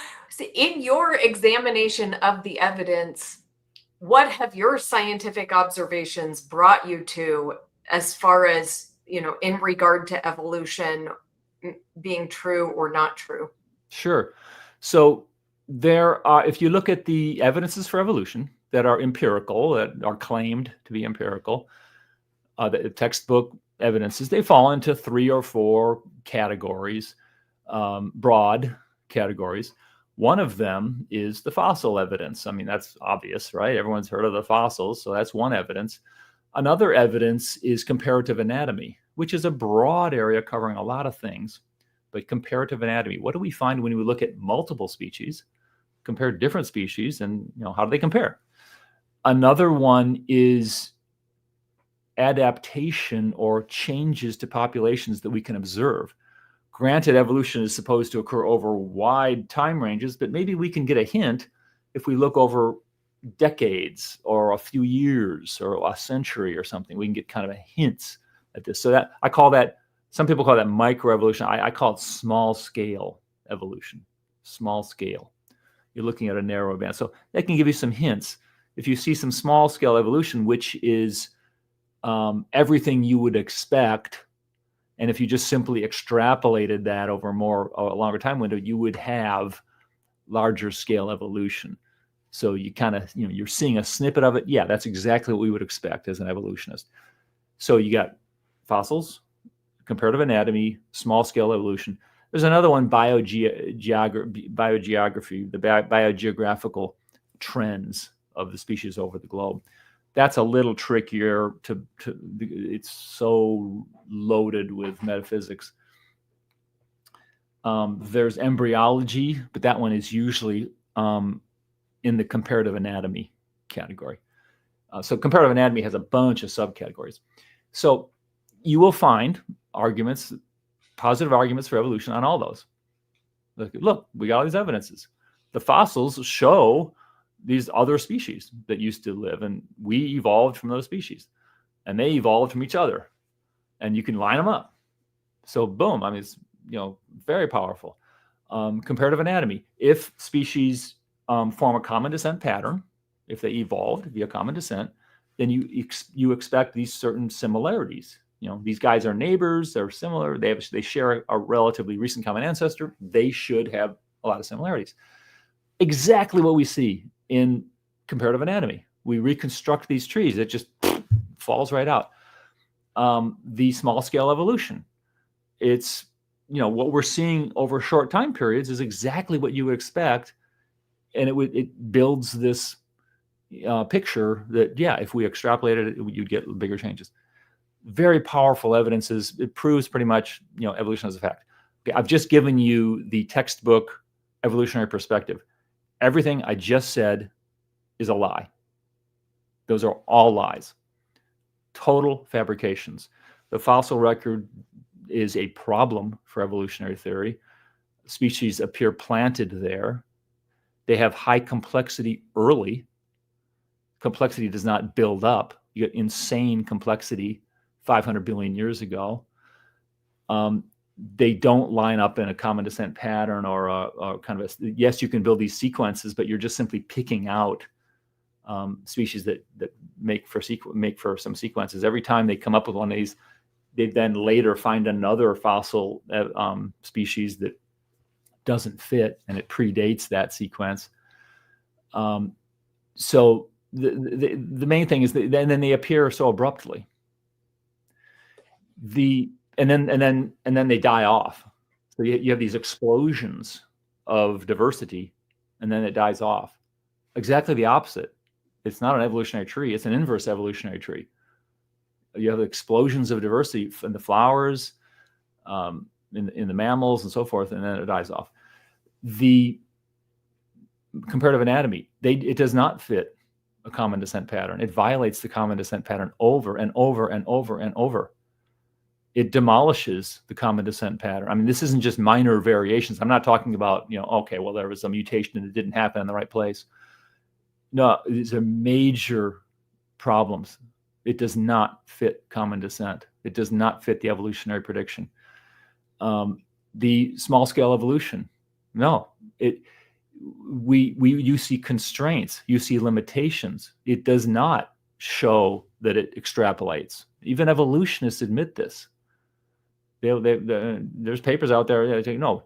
S1: in your examination of the evidence, what have your scientific observations brought you to as far as, in regard to evolution being true or not true?
S2: Sure. So there are, if you look at the evidences for evolution that are empirical, that are claimed to be empirical, the textbook evidences, they fall into 3 or 4 categories, broad categories. One of them is the fossil evidence. I mean, that's obvious, right? Everyone's heard of the fossils, so that's one evidence. Another evidence is comparative anatomy, which is a broad area covering a lot of things. But comparative anatomy, what do we find when we look at multiple species, compare different species, and how do they compare? Another one is adaptation or changes to populations that we can observe. Granted, evolution is supposed to occur over wide time ranges, but maybe we can get a hint if we look over decades or a few years or a century or something. We can get kind of a hints at this. So that I call that, some people call that microevolution. I call it small scale evolution. Small scale. You're looking at a narrow band. So that can give you some hints. If you see some small scale evolution, which is everything you would expect, and if you just simply extrapolated that over a longer time window, you would have larger scale evolution. So you kind of, you're seeing a snippet of it. Yeah, that's exactly what we would expect as an evolutionist. So you got fossils, comparative anatomy, small scale evolution. There's another one, biogeography, the biogeographical trends of the species over the globe. That's a little trickier it's so loaded with metaphysics. There's embryology, but that one is usually in the comparative anatomy category. So comparative anatomy has a bunch of subcategories. So you will find arguments, positive arguments for evolution on all those. Look, we got all these evidences. The fossils show these other species that used to live, and we evolved from those species, and they evolved from each other, and you can line them up. So boom, I mean, it's very powerful. Comparative anatomy. If species form a common descent pattern, if they evolved via common descent, then you expect these certain similarities. These guys are neighbors, they're similar, they share a relatively recent common ancestor, they should have a lot of similarities. Exactly what we see in comparative anatomy. We reconstruct these trees, it just falls right out. The small scale evolution, it's what we're seeing over short time periods is exactly what you would expect, and it builds this picture that if we extrapolated it, you'd get bigger changes. Very powerful evidences. It proves pretty much evolution as a fact. Okay, I've just given you the textbook evolutionary perspective. Everything I just said is a lie. Those are all lies. Total fabrications. The fossil record is a problem for evolutionary theory. Species appear planted there. They have high complexity early. Complexity does not build up. You get insane complexity 500 billion years ago. They don't line up in a common descent pattern or a kind of yes, you can build these sequences, but you're just simply picking out species that make for some sequences. Every time they come up with one of these, they then later find another fossil species that doesn't fit, and it predates that sequence. So the main thing is that then they appear so abruptly. And then they die off. So you have these explosions of diversity, and then it dies off. Exactly the opposite. It's not an evolutionary tree, it's an inverse evolutionary tree. You have explosions of diversity in the flowers, in the mammals and so forth, and then it dies off. The comparative anatomy, it does not fit a common descent pattern. It violates the common descent pattern over and over and over and over. It demolishes the common descent pattern. I mean, this isn't just minor variations. I'm not talking about, okay, well, there was a mutation and it didn't happen in the right place. No, these are major problems. It does not fit common descent. It does not fit the evolutionary prediction. The small scale evolution, no, you see constraints, you see limitations. It does not show that it extrapolates. Even evolutionists admit this. There's papers out there that say, no,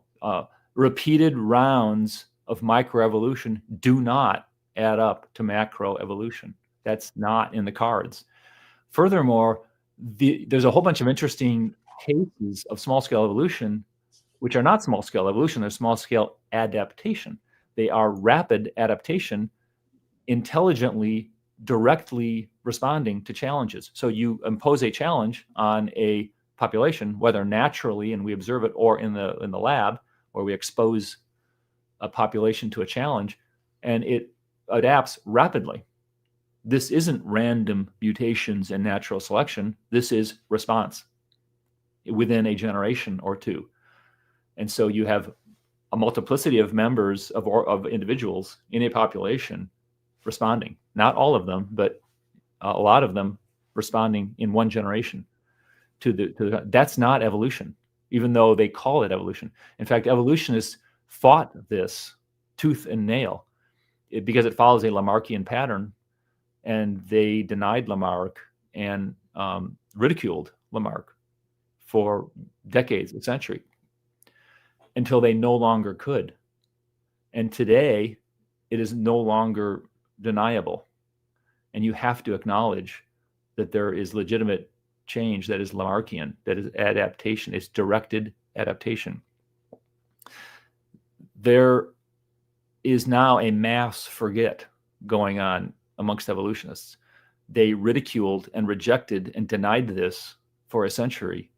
S2: repeated rounds of microevolution do not add up to macroevolution. That's not in the cards. Furthermore, there's a whole bunch of interesting cases of small-scale evolution, which are not small-scale evolution, they're small-scale adaptation. They are rapid adaptation, intelligently, directly responding to challenges. So you impose a challenge on a population, whether naturally and we observe it, or in the lab, where we expose a population to a challenge, and it adapts rapidly. This isn't random mutations and natural selection. This is response within a generation or two. And so you have a multiplicity of members of individuals in a population responding. Not all of them, but a lot of them responding in one generation that's not evolution, even though they call it evolution. In fact, evolutionists fought this tooth and nail because it follows a Lamarckian pattern, and they denied Lamarck and ridiculed Lamarck for decades, a century, until they no longer could. And today, it is no longer deniable. And you have to acknowledge that there is legitimate change that is Lamarckian, that is adaptation, it's directed adaptation. There is now a mass forget going on amongst evolutionists. They ridiculed and rejected and denied this for a century,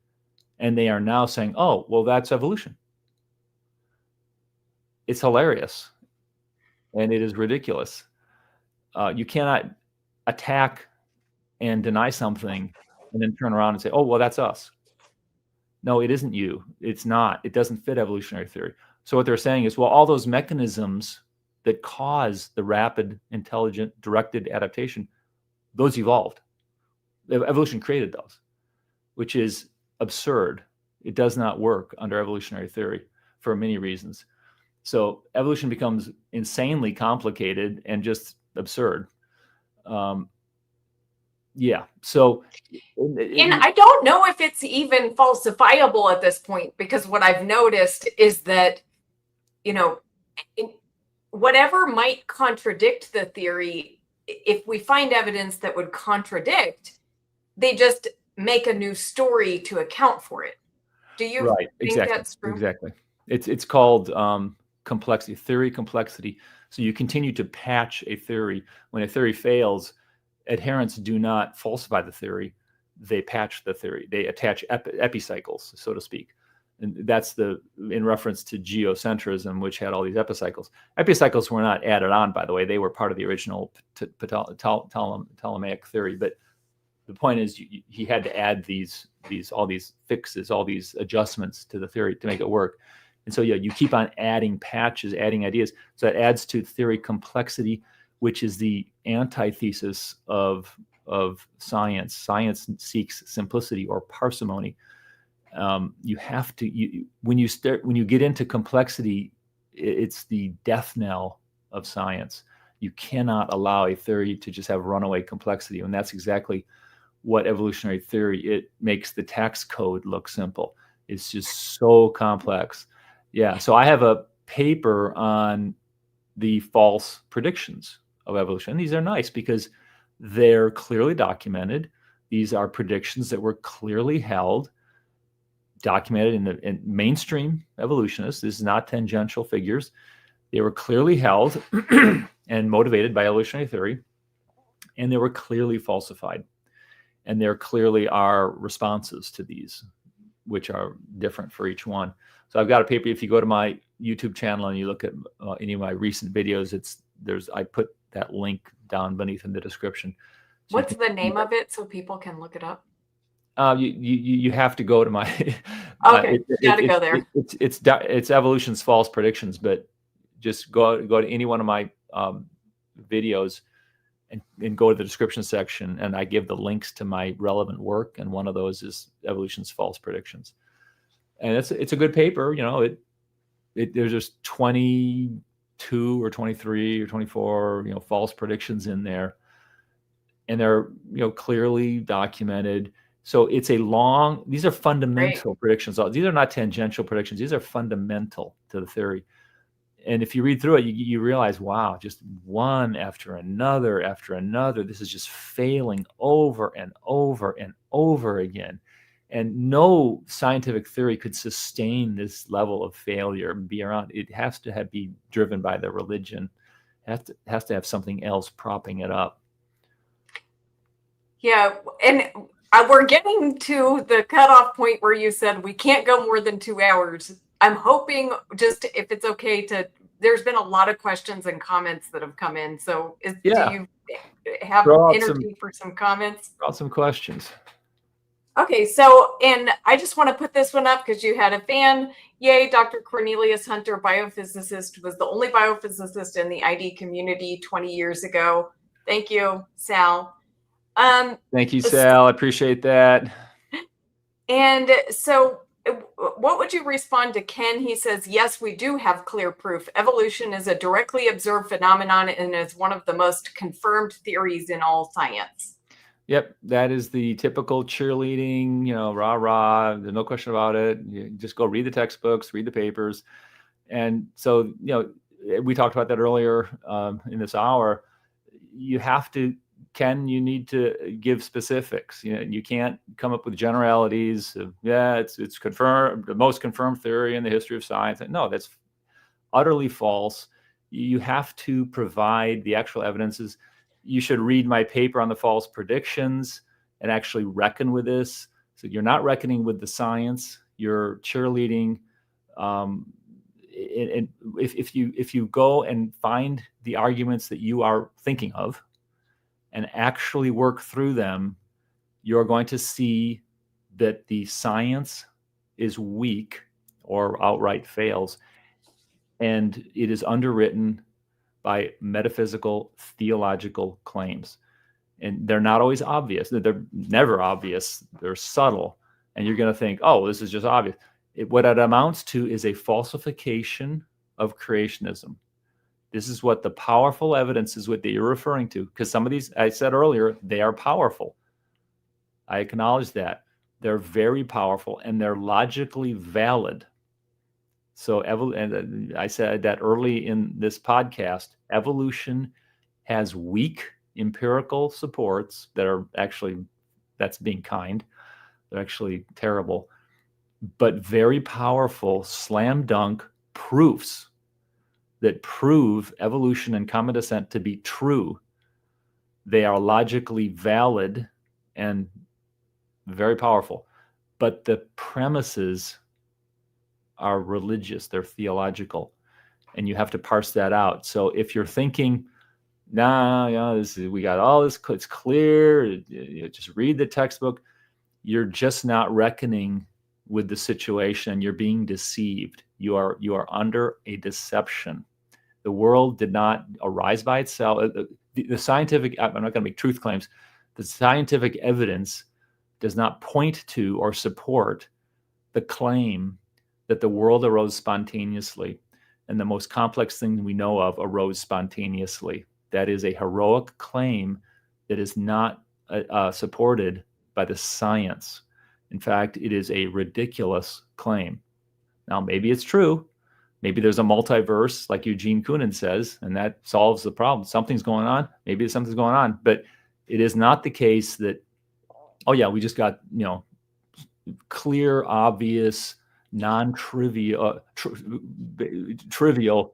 S2: and they are now saying, oh, well, that's evolution. It's hilarious, and it is ridiculous. You cannot attack and deny something and then turn around and say, oh, well, that's us. No, it isn't you. It's not. It doesn't fit evolutionary theory. So what they're saying is, well, all those mechanisms that cause the rapid, intelligent, directed adaptation, those evolved. Evolution created those, which is absurd. It does not work under evolutionary theory for many reasons. So evolution becomes insanely complicated and just absurd. Yeah. So,
S1: and I don't know if it's even falsifiable at this point, because what I've noticed is that, whatever might contradict the theory, if we find evidence that would contradict, they just make a new story to account for it. Do you think that's true?
S2: Exactly. It's called complexity, theory complexity. So you continue to patch a theory. When a theory fails, adherents do not falsify the theory, they patch the theory. They attach epicycles, so to speak. And that's in reference to geocentrism, which had all these epicycles. Epicycles were not added on, by the way. They were part of the original Ptolemaic theory. But the point is, he had to add all these fixes, all these adjustments to the theory to make it work. And so, you keep on adding patches, adding ideas. So that adds to theory complexity, which is the antithesis of science. Science seeks simplicity or parsimony. You have to, when you get into complexity, it's the death knell of science. You cannot allow a theory to just have runaway complexity. And that's exactly what evolutionary theory, it makes the tax code look simple. It's just so complex. Yeah. So I have a paper on the false predictions of evolution. These are nice because they're clearly documented. These are predictions that were clearly held, documented in mainstream evolutionists. This is not tangential figures. They were clearly held and motivated by evolutionary theory, and they were clearly falsified. And there clearly are responses to these, which are different for each one. So I've got a paper. If you go to my YouTube channel and you look at any of my recent videos, I put that link down beneath in the description. So
S1: what's the name of it so people can look it up?
S2: You have to go to my.
S1: Okay, gotta go there.
S2: It's Evolution's False Predictions, but just go to any one of my videos and go to the description section, and I give the links to my relevant work, and one of those is Evolution's False Predictions, and it's a good paper. You know, there's just 22 or 23 or 24 false predictions in there, and they're clearly documented. So it's these are fundamental predictions. These are not tangential predictions. These are fundamental to the theory. And if you read through it, you realize, wow, just one after another, this is just failing over and over and over again. And no scientific theory could sustain this level of failure and be around. It has to be driven by the religion. It has to have something else propping it up.
S1: Yeah, and we're getting to the cutoff point where you said we can't go more than 2 hours. I'm hoping, just if it's okay, there's been a lot of questions and comments that have come in. So do you have energy for some comments?
S2: Throw out some questions.
S1: Okay, so, and I just want to put this one up because you had a fan. Yay, Dr. Cornelius Hunter, biophysicist, was the only biophysicist in the ID community 20 years ago. Thank you, Sal.
S2: Thank you, Sal. I appreciate that.
S1: And so what would you respond to Ken? He says, yes, we do have clear proof. Evolution is a directly observed phenomenon and is one of the most confirmed theories in all science.
S2: Yep, that is the typical cheerleading, rah, rah. There's no question about it. You just go read the textbooks, read the papers. And so, we talked about that earlier in this hour. You have to, Ken, you need to give specifics. You can't come up with generalities of, it's confirmed, the most confirmed theory in the history of science. No, that's utterly false. You have to provide the actual evidences. You should read my paper on the false predictions and actually reckon with this. So you're not reckoning with the science, you're cheerleading. And if you go and find the arguments that you are thinking of and actually work through them, you're going to see that the science is weak or outright fails. And it is underwritten by metaphysical, theological claims. And they're not always obvious. They're never obvious. They're subtle. And you're going to think, oh, this is just obvious. What it amounts to is a falsification of creationism. This is what the powerful evidence is, what you're referring to. Because some of these, I said earlier, they are powerful. I acknowledge that. They're very powerful and they're logically valid. So, and I said that early in this podcast, evolution has weak empirical supports that are actually, that's being kind, they're actually terrible, but very powerful slam dunk proofs that prove evolution and common descent to be true. They are logically valid and very powerful, but the premises are religious, they're theological, and you have to parse that out. So if you're thinking, we got all this, it's clear, just read the textbook, you're just not reckoning with the situation. You're being deceived. You are under a deception. The world did not arise by itself. The scientific, I'm not going to make truth claims. The scientific evidence does not point to or support the claim that the world arose spontaneously, and the most complex thing we know of arose spontaneously. That is a heroic claim that is not supported by the science. In fact, it is a ridiculous claim. Now, maybe it's true. Maybe there's a multiverse, like Eugene Koonin says, and that solves the problem. Something's going on. Maybe something's going on, but it is not the case that Oh yeah, we just got, clear, obvious, non-trivial, trivial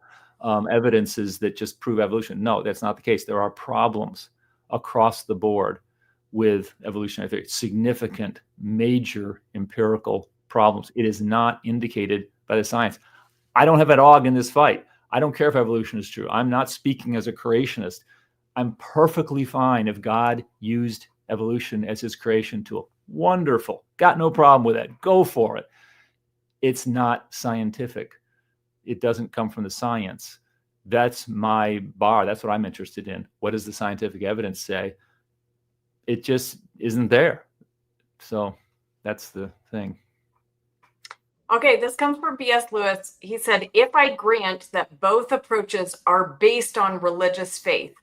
S2: evidences that just prove evolution. No, that's not the case. There are problems across the board with evolutionary theory, significant, major empirical problems. It is not indicated by the science. I don't have a dog in this fight. I don't care if evolution is true. I'm not speaking as a creationist. I'm perfectly fine if God used evolution as his creation tool. Wonderful. Got no problem with that. Go for it. It's not scientific. It doesn't come from the science. That's my bar. That's what I'm interested in. What does the scientific evidence say? It just isn't there. So that's the thing.
S1: Okay, this comes from B.S. Lewis. He said, if I grant that both approaches are based on religious faith,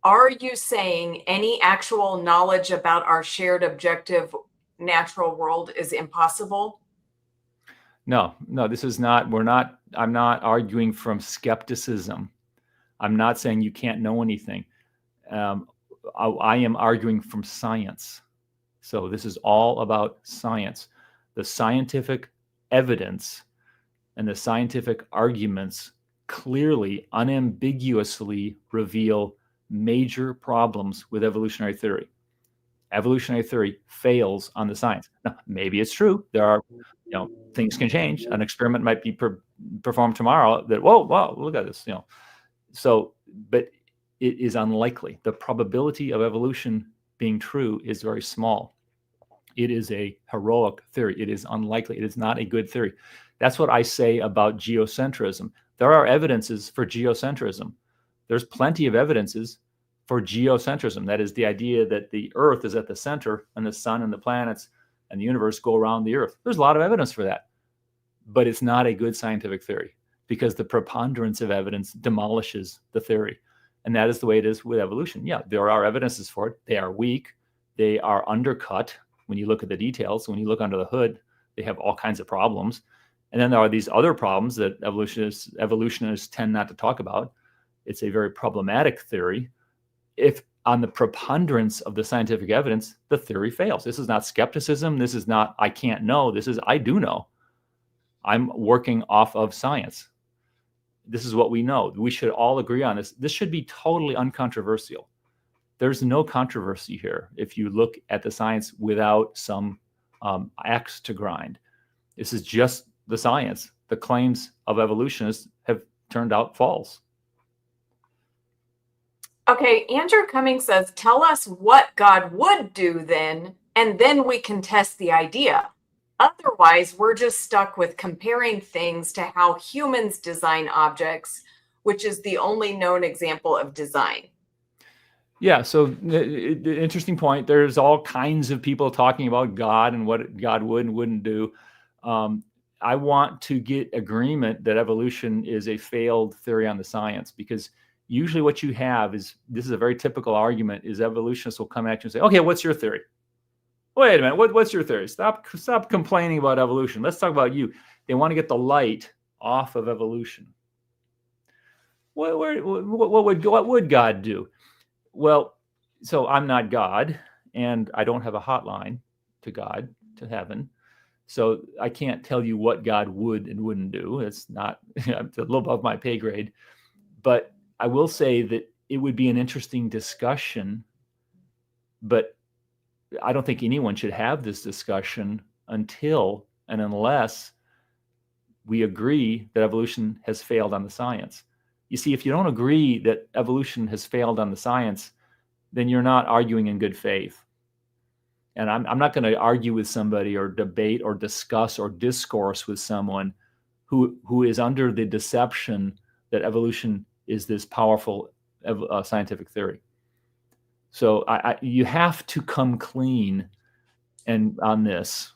S1: are you saying any actual knowledge about our shared objective natural world is impossible?
S2: No, this is not, I'm not arguing from skepticism. I'm not saying you can't know anything. I am arguing from science. So this is all about science. The scientific evidence and the scientific arguments clearly, unambiguously reveal major problems with evolutionary theory. Evolutionary theory fails on the science. Now, maybe it's true. There are, things can change. An experiment might be performed tomorrow that, whoa, wow, look at this, So, but it is unlikely. The probability of evolution being true is very small. It is a heroic theory. It is unlikely. It is not a good theory. That's what I say about geocentrism. There are evidences for geocentrism. There's plenty of evidences for geocentrism. That is the idea that the Earth is at the center and the sun and the planets and the universe go around the Earth. There's a lot of evidence for that. But it's not a good scientific theory because the preponderance of evidence demolishes the theory. And that is the way it is with evolution. Yeah, there are evidences for it. They are weak. They are undercut when you look at the details. When you look under the hood, they have all kinds of problems. And then there are these other problems that evolutionists tend not to talk about. It's a very problematic theory. If on the preponderance of the scientific evidence, the theory fails. This is not skepticism. This is not, I can't know. This is, I do know. I'm working off of science. This is what we know. We should all agree on this. This should be totally uncontroversial. There's no controversy here if you look at the science without some axe to grind. This is just the science. The claims of evolutionists have turned out false.
S1: Okay, Andrew Cummings says, tell us what God would do then, and then we can test the idea. Otherwise, we're just stuck with comparing things to how humans design objects, which is the only known example of design.
S2: Yeah, so the interesting point, there's all kinds of people talking about God and what God would and wouldn't do. I want to get agreement that evolution is a failed theory on the science, because usually what you have is, this is a very typical argument, is evolutionists will come at you and say, okay, what's your theory? Wait a minute, what's your theory? Stop complaining about evolution. Let's talk about you. They want to get the light off of evolution. What would God do? Well, so I'm not God, and I don't have a hotline to God, to heaven. So I can't tell you what God would and wouldn't do. It's not, it's a little above my pay grade. But I will say that it would be an interesting discussion, but I don't think anyone should have this discussion until and unless we agree that evolution has failed on the science. You see, if you don't agree that evolution has failed on the science, then you're not arguing in good faith. And I'm not going to argue with somebody or debate or discuss or discourse with someone who is under the deception that evolution is this powerful scientific theory. So you have to come clean and on this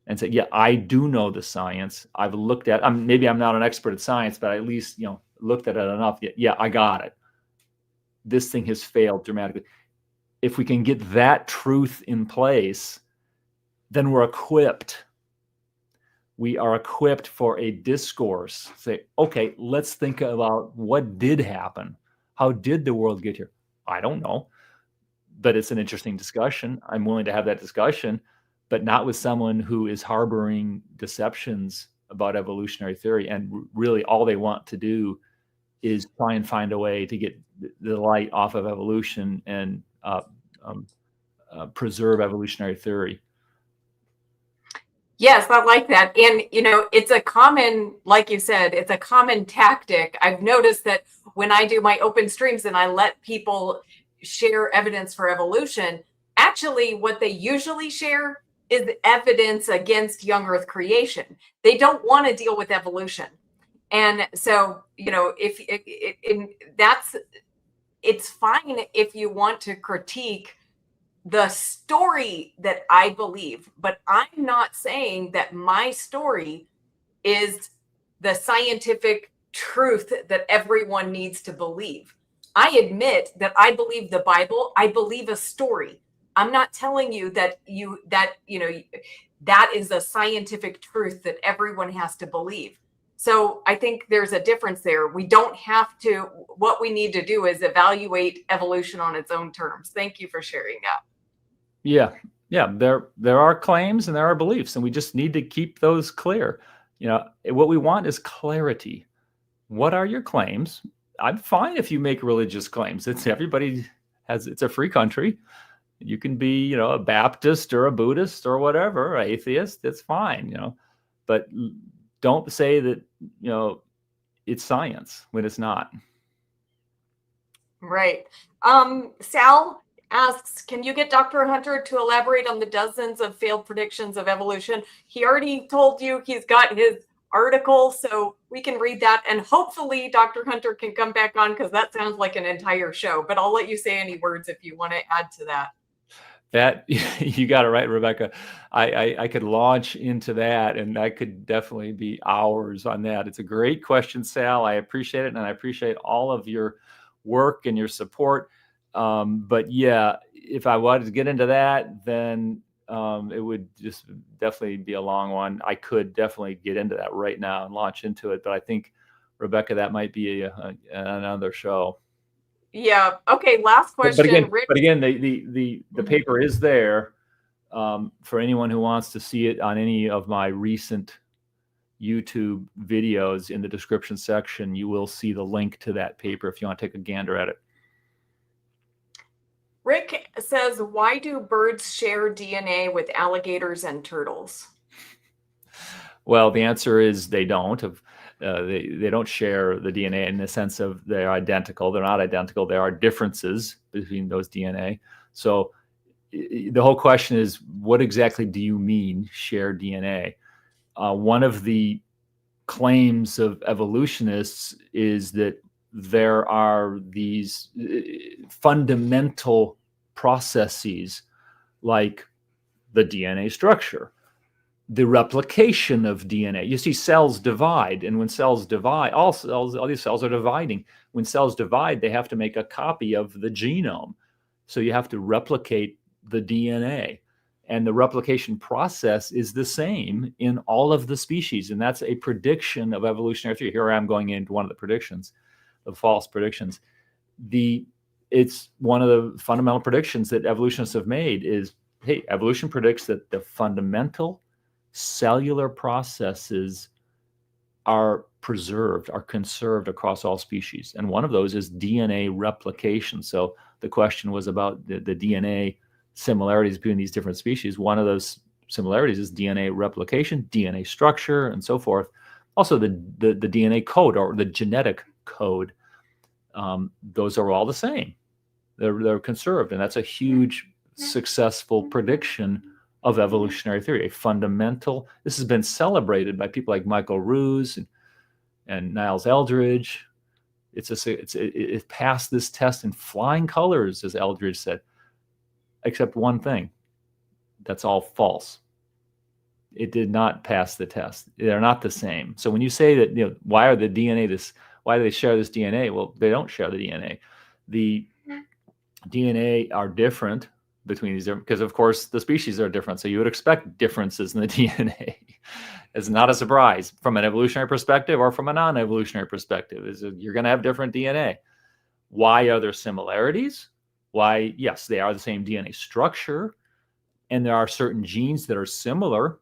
S2: and say, yeah, I do know the science. I've looked at, maybe I'm not an expert at science, but I at least, looked at it enough. Yeah, I got it. This thing has failed dramatically. If we can get that truth in place, then we're equipped. We are equipped for a discourse. Say, okay, let's think about what did happen. How did the world get here? I don't know. but it's an interesting discussion. I'm willing to have that discussion, but not with someone who is harboring deceptions about evolutionary theory. And really all they want to do is try and find a way to get the light off of evolution and preserve evolutionary theory.
S1: Yes, I like that. And, it's a common, like you said, it's a common tactic. I've noticed that when I do my open streams and I let people share evidence for evolution, actually what they usually share is evidence against young earth creation. They don't want to deal with evolution. And so, it's fine if you want to critique the story that I believe, but I'm not saying that my story is the scientific truth that everyone needs to believe. I admit that I believe the Bible, I believe a story. I'm not telling you that that is a scientific truth that everyone has to believe. So I think there's a difference there. We don't have to, what we need to do is evaluate evolution on its own terms. Thank you for sharing that.
S2: Yeah. There are claims and there are beliefs, and we just need to keep those clear. What we want is clarity. What are your claims? I'm fine if you make religious claims. It's a free country. You can be, a Baptist or a Buddhist or whatever, or atheist. It's fine, but don't say that, it's science when it's not.
S1: Right. Sal asks, can you get Dr. Hunter to elaborate on the dozens of failed predictions of evolution? He already told you he's got his article, so we can read that. And hopefully Dr. Hunter can come back on, because that sounds like an entire show. But I'll let you say any words if you want to add to that.
S2: That you got it right, Rebekah. I could launch into that, and that could definitely be hours on that. It's a great question, Sal. I appreciate it, and I appreciate all of your work and your support. But yeah, if I wanted to get into that, then it would just definitely be a long one. I could definitely get into that right now and launch into it, but I think, Rebekah, that might be another show.
S1: Yeah. Okay. Last question.
S2: But again, the paper is there for anyone who wants to see it on any of my recent YouTube videos. In the description section, you will see the link to that paper if you want to take a gander at it.
S1: Rick says, why do birds share DNA with alligators and turtles?
S2: Well, the answer is they don't. They don't share the DNA in the sense of they're identical. They're not identical. There are differences between those DNA. So the whole question is, what exactly do you mean share DNA? One of the claims of evolutionists is that there are these fundamental processes like the DNA structure, the replication of DNA. You see cells divide, and when cells divide, all these cells are dividing. When cells divide, they have to make a copy of the genome. So you have to replicate the DNA. And the replication process is the same in all of the species. And that's a prediction of evolutionary theory. Here I am going into one of the predictions, the false predictions. It's one of the fundamental predictions that evolutionists have made is, hey, evolution predicts that the fundamental cellular processes are preserved, are conserved across all species. And one of those is DNA replication. So the question was about the DNA similarities between these different species. One of those similarities is DNA replication, DNA structure, and so forth. Also, the DNA code or the genetic code, those are all the same. They're conserved, and that's a huge successful prediction of evolutionary theory. A fundamental. This has been celebrated by people like Michael Ruse and Niles Eldredge. It passed this test in flying colors, as Eldredge said, except one thing. That's all false. It did not pass the test. They're not the same. So when you say that, why are the DNA this? Why do they share this DNA? Well, they don't share the DNA. The DNA are different between these different, because of course the species are different. So you would expect differences in the DNA. It's not a surprise from an evolutionary perspective or from a non-evolutionary perspective. You're going to have different DNA. Why are there similarities? Why, yes, they are the same DNA structure, and there are certain genes that are similar,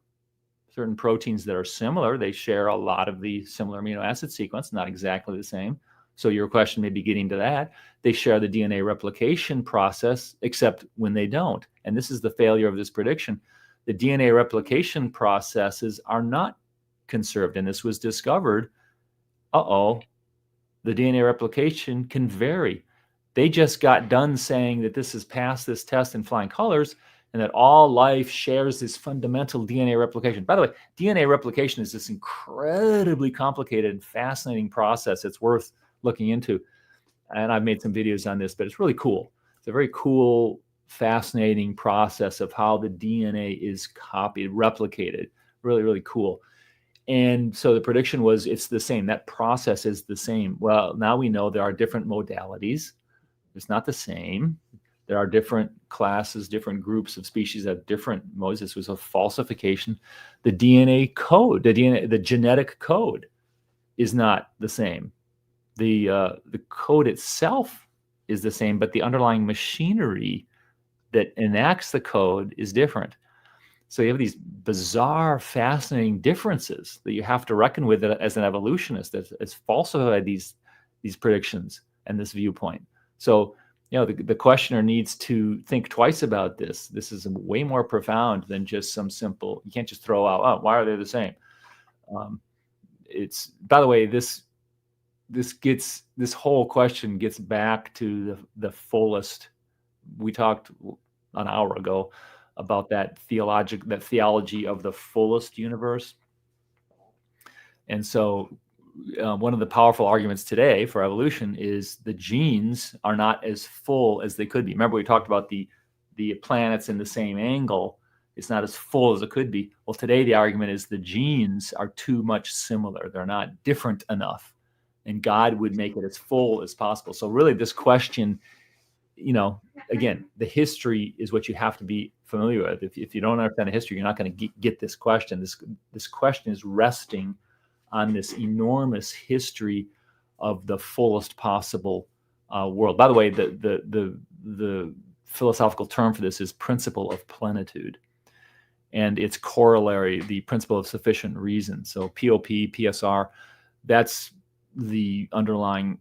S2: certain proteins that are similar. They share a lot of the similar amino acid sequence, not exactly the same. So your question may be getting to that. They share the DNA replication process, except when they don't. And this is the failure of this prediction. The DNA replication processes are not conserved. And this was discovered. The DNA replication can vary. They just got done saying that this has passed this test in flying colors, and that all life shares this fundamental DNA replication. By the way, DNA replication is this incredibly complicated and fascinating process. It's worth looking into. And I've made some videos on this, but it's really cool. It's a very cool, fascinating process of how the DNA is copied, replicated. Really, really cool. And so the prediction was it's the same. That process is the same. Well, now we know there are different modalities. It's not the same. There are different classes, different groups of species that have different modes. This was a falsification. The DNA code, the genetic code is not the same. The code itself is the same, but the underlying machinery that enacts the code is different. So you have these bizarre, fascinating differences that you have to reckon with as an evolutionist, as falsified these predictions and this viewpoint. So, the questioner needs to think twice about this. This is way more profound than just some simple, you can't just throw out, oh, why are they the same? It's, by the way, this whole question gets back to the fullest. We talked an hour ago about that theology of the fullest universe. And so one of the powerful arguments today for evolution is the genes are not as full as they could be. Remember, we talked about the planets in the same angle. It's not as full as it could be. Well, today the argument is the genes are too much similar. They're not different enough. And God would make it as full as possible. So really this question, again, the history is what you have to be familiar with. If you don't understand the history, you're not going to get this question. This question is resting on this enormous history of the fullest possible world. By the way, the philosophical term for this is principle of plenitude, and its corollary, the principle of sufficient reason. So POP, PSR, that's the underlying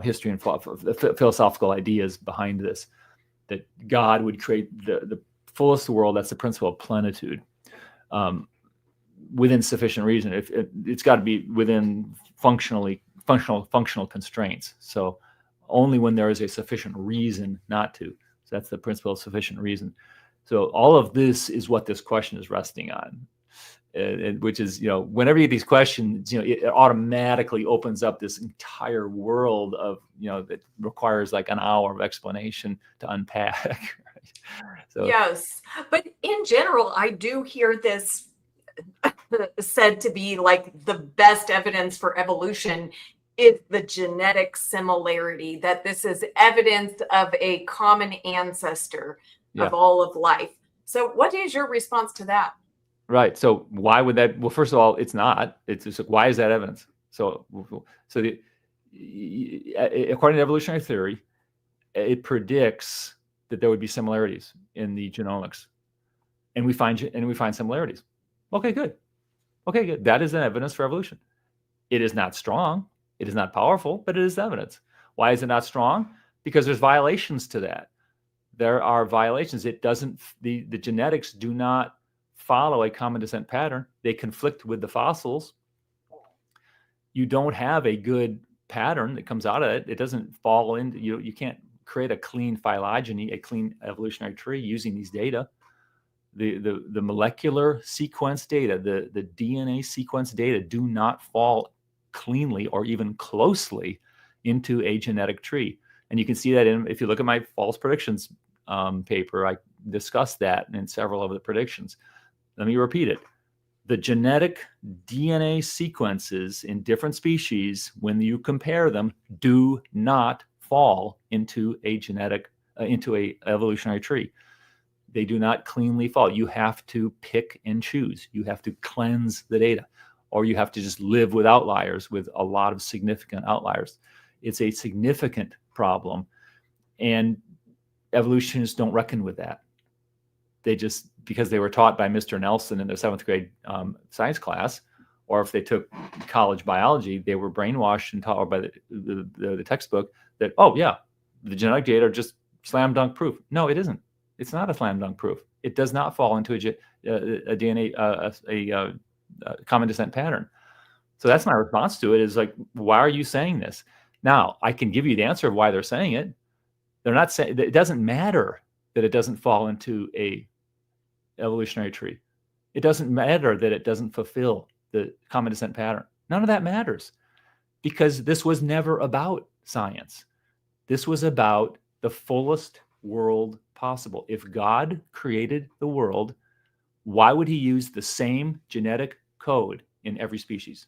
S2: history and philosophical ideas behind this, that God would create the fullest world. That's the principle of plenitude, within sufficient reason. It's got to be within functional constraints. So only when there is a sufficient reason not to. So that's the principle of sufficient reason. So all of this is what this question is resting on. Which is, whenever you get these questions, it automatically opens up this entire world of, that requires like an hour of explanation to unpack. Right? So,
S1: yes, but in general, I do hear this said to be like the best evidence for evolution is the genetic similarity, that this is evidence of a common ancestor of all of life. So what is your response to that?
S2: Right. So why would that? Well, first of all, it's not. It's just, why is that evidence? So according to evolutionary theory, it predicts that there would be similarities in the genomics, and we find similarities. Okay, good. That is an evidence for evolution. It is not strong. It is not powerful, but it is evidence. Why is it not strong? Because there's violations to that. There are violations. It doesn't. The genetics do not follow a common descent pattern. They conflict with the fossils. You don't have a good pattern that comes out of it. It doesn't fall into, you can't create a clean phylogeny, a clean evolutionary tree using these data. The molecular sequence data, the DNA sequence data do not fall cleanly or even closely into a genetic tree. And you can see that if you look at my false predictions paper, I discussed that in several of the predictions. Let me repeat it. The genetic DNA sequences in different species, when you compare them, do not fall into a evolutionary tree. They do not cleanly fall. You have to pick and choose. You have to cleanse the data, or you have to just live with outliers, with a lot of significant outliers. It's a significant problem. And evolutionists don't reckon with that. They just, because they were taught by Mr. Nelson in their 7th grade science class, or if they took college biology, they were brainwashed and taught by the textbook that, oh yeah, the genetic data are just slam dunk proof. No, it isn't. It's not a slam dunk proof. It does not fall into a DNA, a common descent pattern. So that's my response to it, is like, why are you saying this? Now, I can give you the answer of why they're saying it. They're not saying, it doesn't matter that it doesn't fall into a evolutionary tree. It doesn't matter that it doesn't fulfill the common descent pattern. None of that matters, because this was never about science. This was about the fullest world possible. If God created the world, why would he use the same genetic code in every species?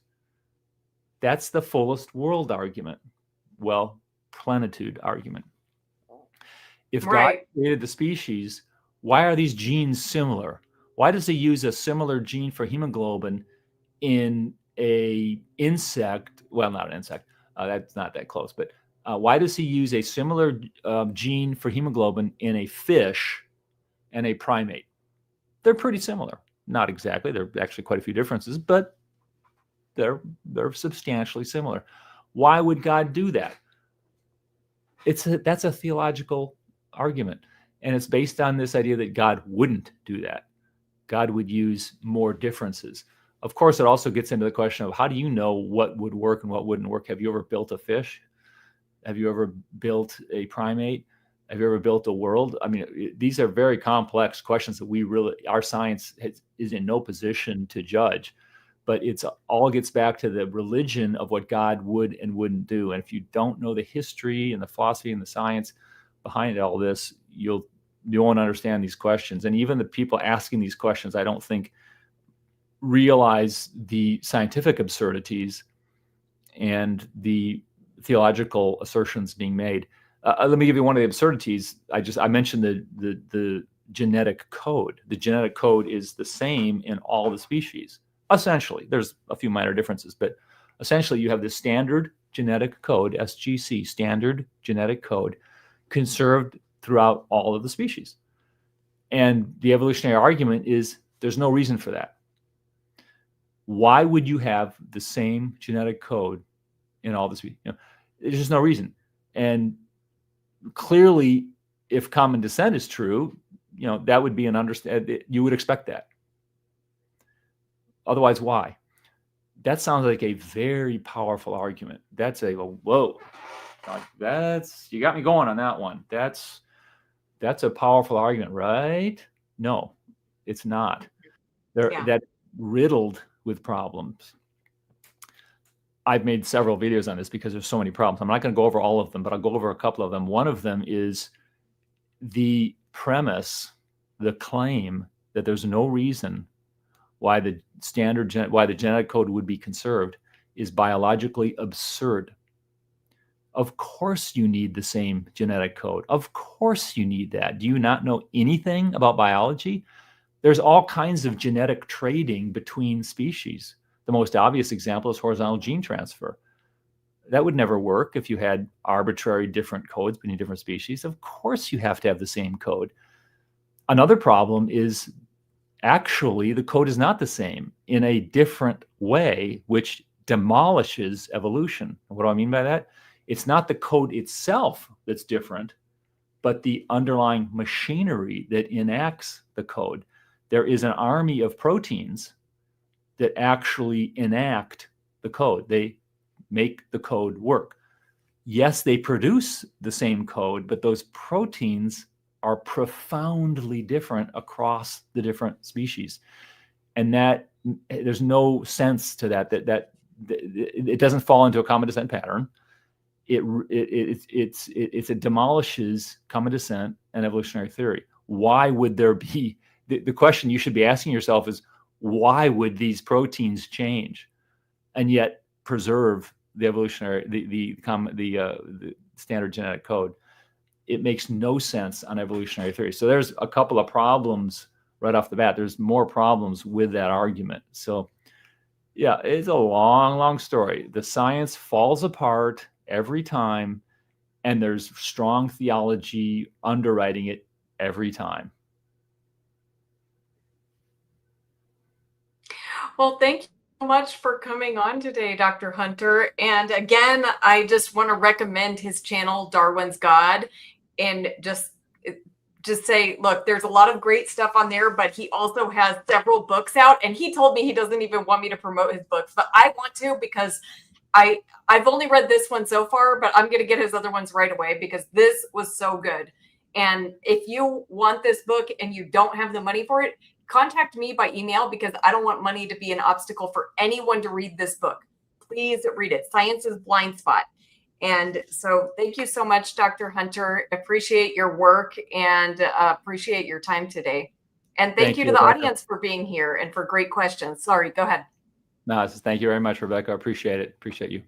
S2: That's the fullest world argument. Well, plenitude argument. If God created the species, why are these genes similar? Why does he use a similar gene for hemoglobin in a insect? Well, not an insect. That's not that close. But why does he use a similar gene for hemoglobin in a fish and a primate? They're pretty similar. Not exactly. There are actually quite a few differences, but they're substantially similar. Why would God do that? That's a theological argument. And it's based on this idea that God wouldn't do that. God would use more differences. Of course, it also gets into the question of, how do you know what would work and what wouldn't work? Have you ever built a fish? Have you ever built a primate? Have you ever built a world? I mean, these are very complex questions that our science is in no position to judge. But it's all gets back to the religion of what God would and wouldn't do. And if you don't know the history and the philosophy and the science behind all this, you won't understand these questions. And even the people asking these questions, I don't think, realize the scientific absurdities and the theological assertions being made. Let me give you one of the absurdities. I mentioned the genetic code. The genetic code is the same in all the species. Essentially, there's a few minor differences, but essentially you have the standard genetic code, SGC, standard genetic code, conserved throughout all of the species. And the evolutionary argument is there's no reason for that. Why would you have the same genetic code in all the species? There's just no reason. And clearly, if common descent is true, that would be you would expect that. Otherwise, why? That sounds like a very powerful argument. That's whoa, you got me going on that one. That's a powerful argument, right? No, it's not. That's riddled with problems. I've made several videos on this because there's so many problems. I'm not going to go over all of them, but I'll go over a couple of them. One of them is the premise, the claim that there's no reason why the genetic code would be conserved is biologically absurd. Of course you need the same genetic code. Of course you need that. Do you not know anything about biology? There's all kinds of genetic trading between species. The most obvious example is horizontal gene transfer. That would never work if you had arbitrary different codes between different species. Of course you have to have the same code. Another problem is actually the code is not the same in a different way, which demolishes evolution. What do I mean by that? It's not the code itself that's different, but the underlying machinery that enacts the code. There is an army of proteins that actually enact the code. They make the code work. Yes, they produce the same code, but those proteins are profoundly different across the different species. And that there's no sense to that it doesn't fall into a common descent pattern. It demolishes common descent and evolutionary theory. Why would there be, the question you should be asking yourself is, why would these proteins change and yet preserve the evolutionary, the standard genetic code? It makes no sense on evolutionary theory. So there's a couple of problems right off the bat. There's more problems with that argument. So yeah, it's a long, long story. The science falls apart every time and there's strong theology underwriting it every time.
S1: Well, thank you so much for coming on today, Dr. Hunter. And again, I just want to recommend his channel, Darwin's God, and just say, look, there's a lot of great stuff on there, but he also has several books out. And he told me he doesn't even want me to promote his books, but I want to, because I've only read this one so far, but I'm going to get his other ones right away because this was so good. And if you want this book and you don't have the money for it, contact me by email, because I don't want money to be an obstacle for anyone to read this book. Please read it. Science is Blind Spot. And so thank you so much, Dr. Hunter. Appreciate your work and appreciate your time today. And thank you to the
S2: Rebekah.
S1: audience for being here and for great questions. Sorry, go ahead.
S2: No, thank you very much, Rebekah. I appreciate it. Appreciate you.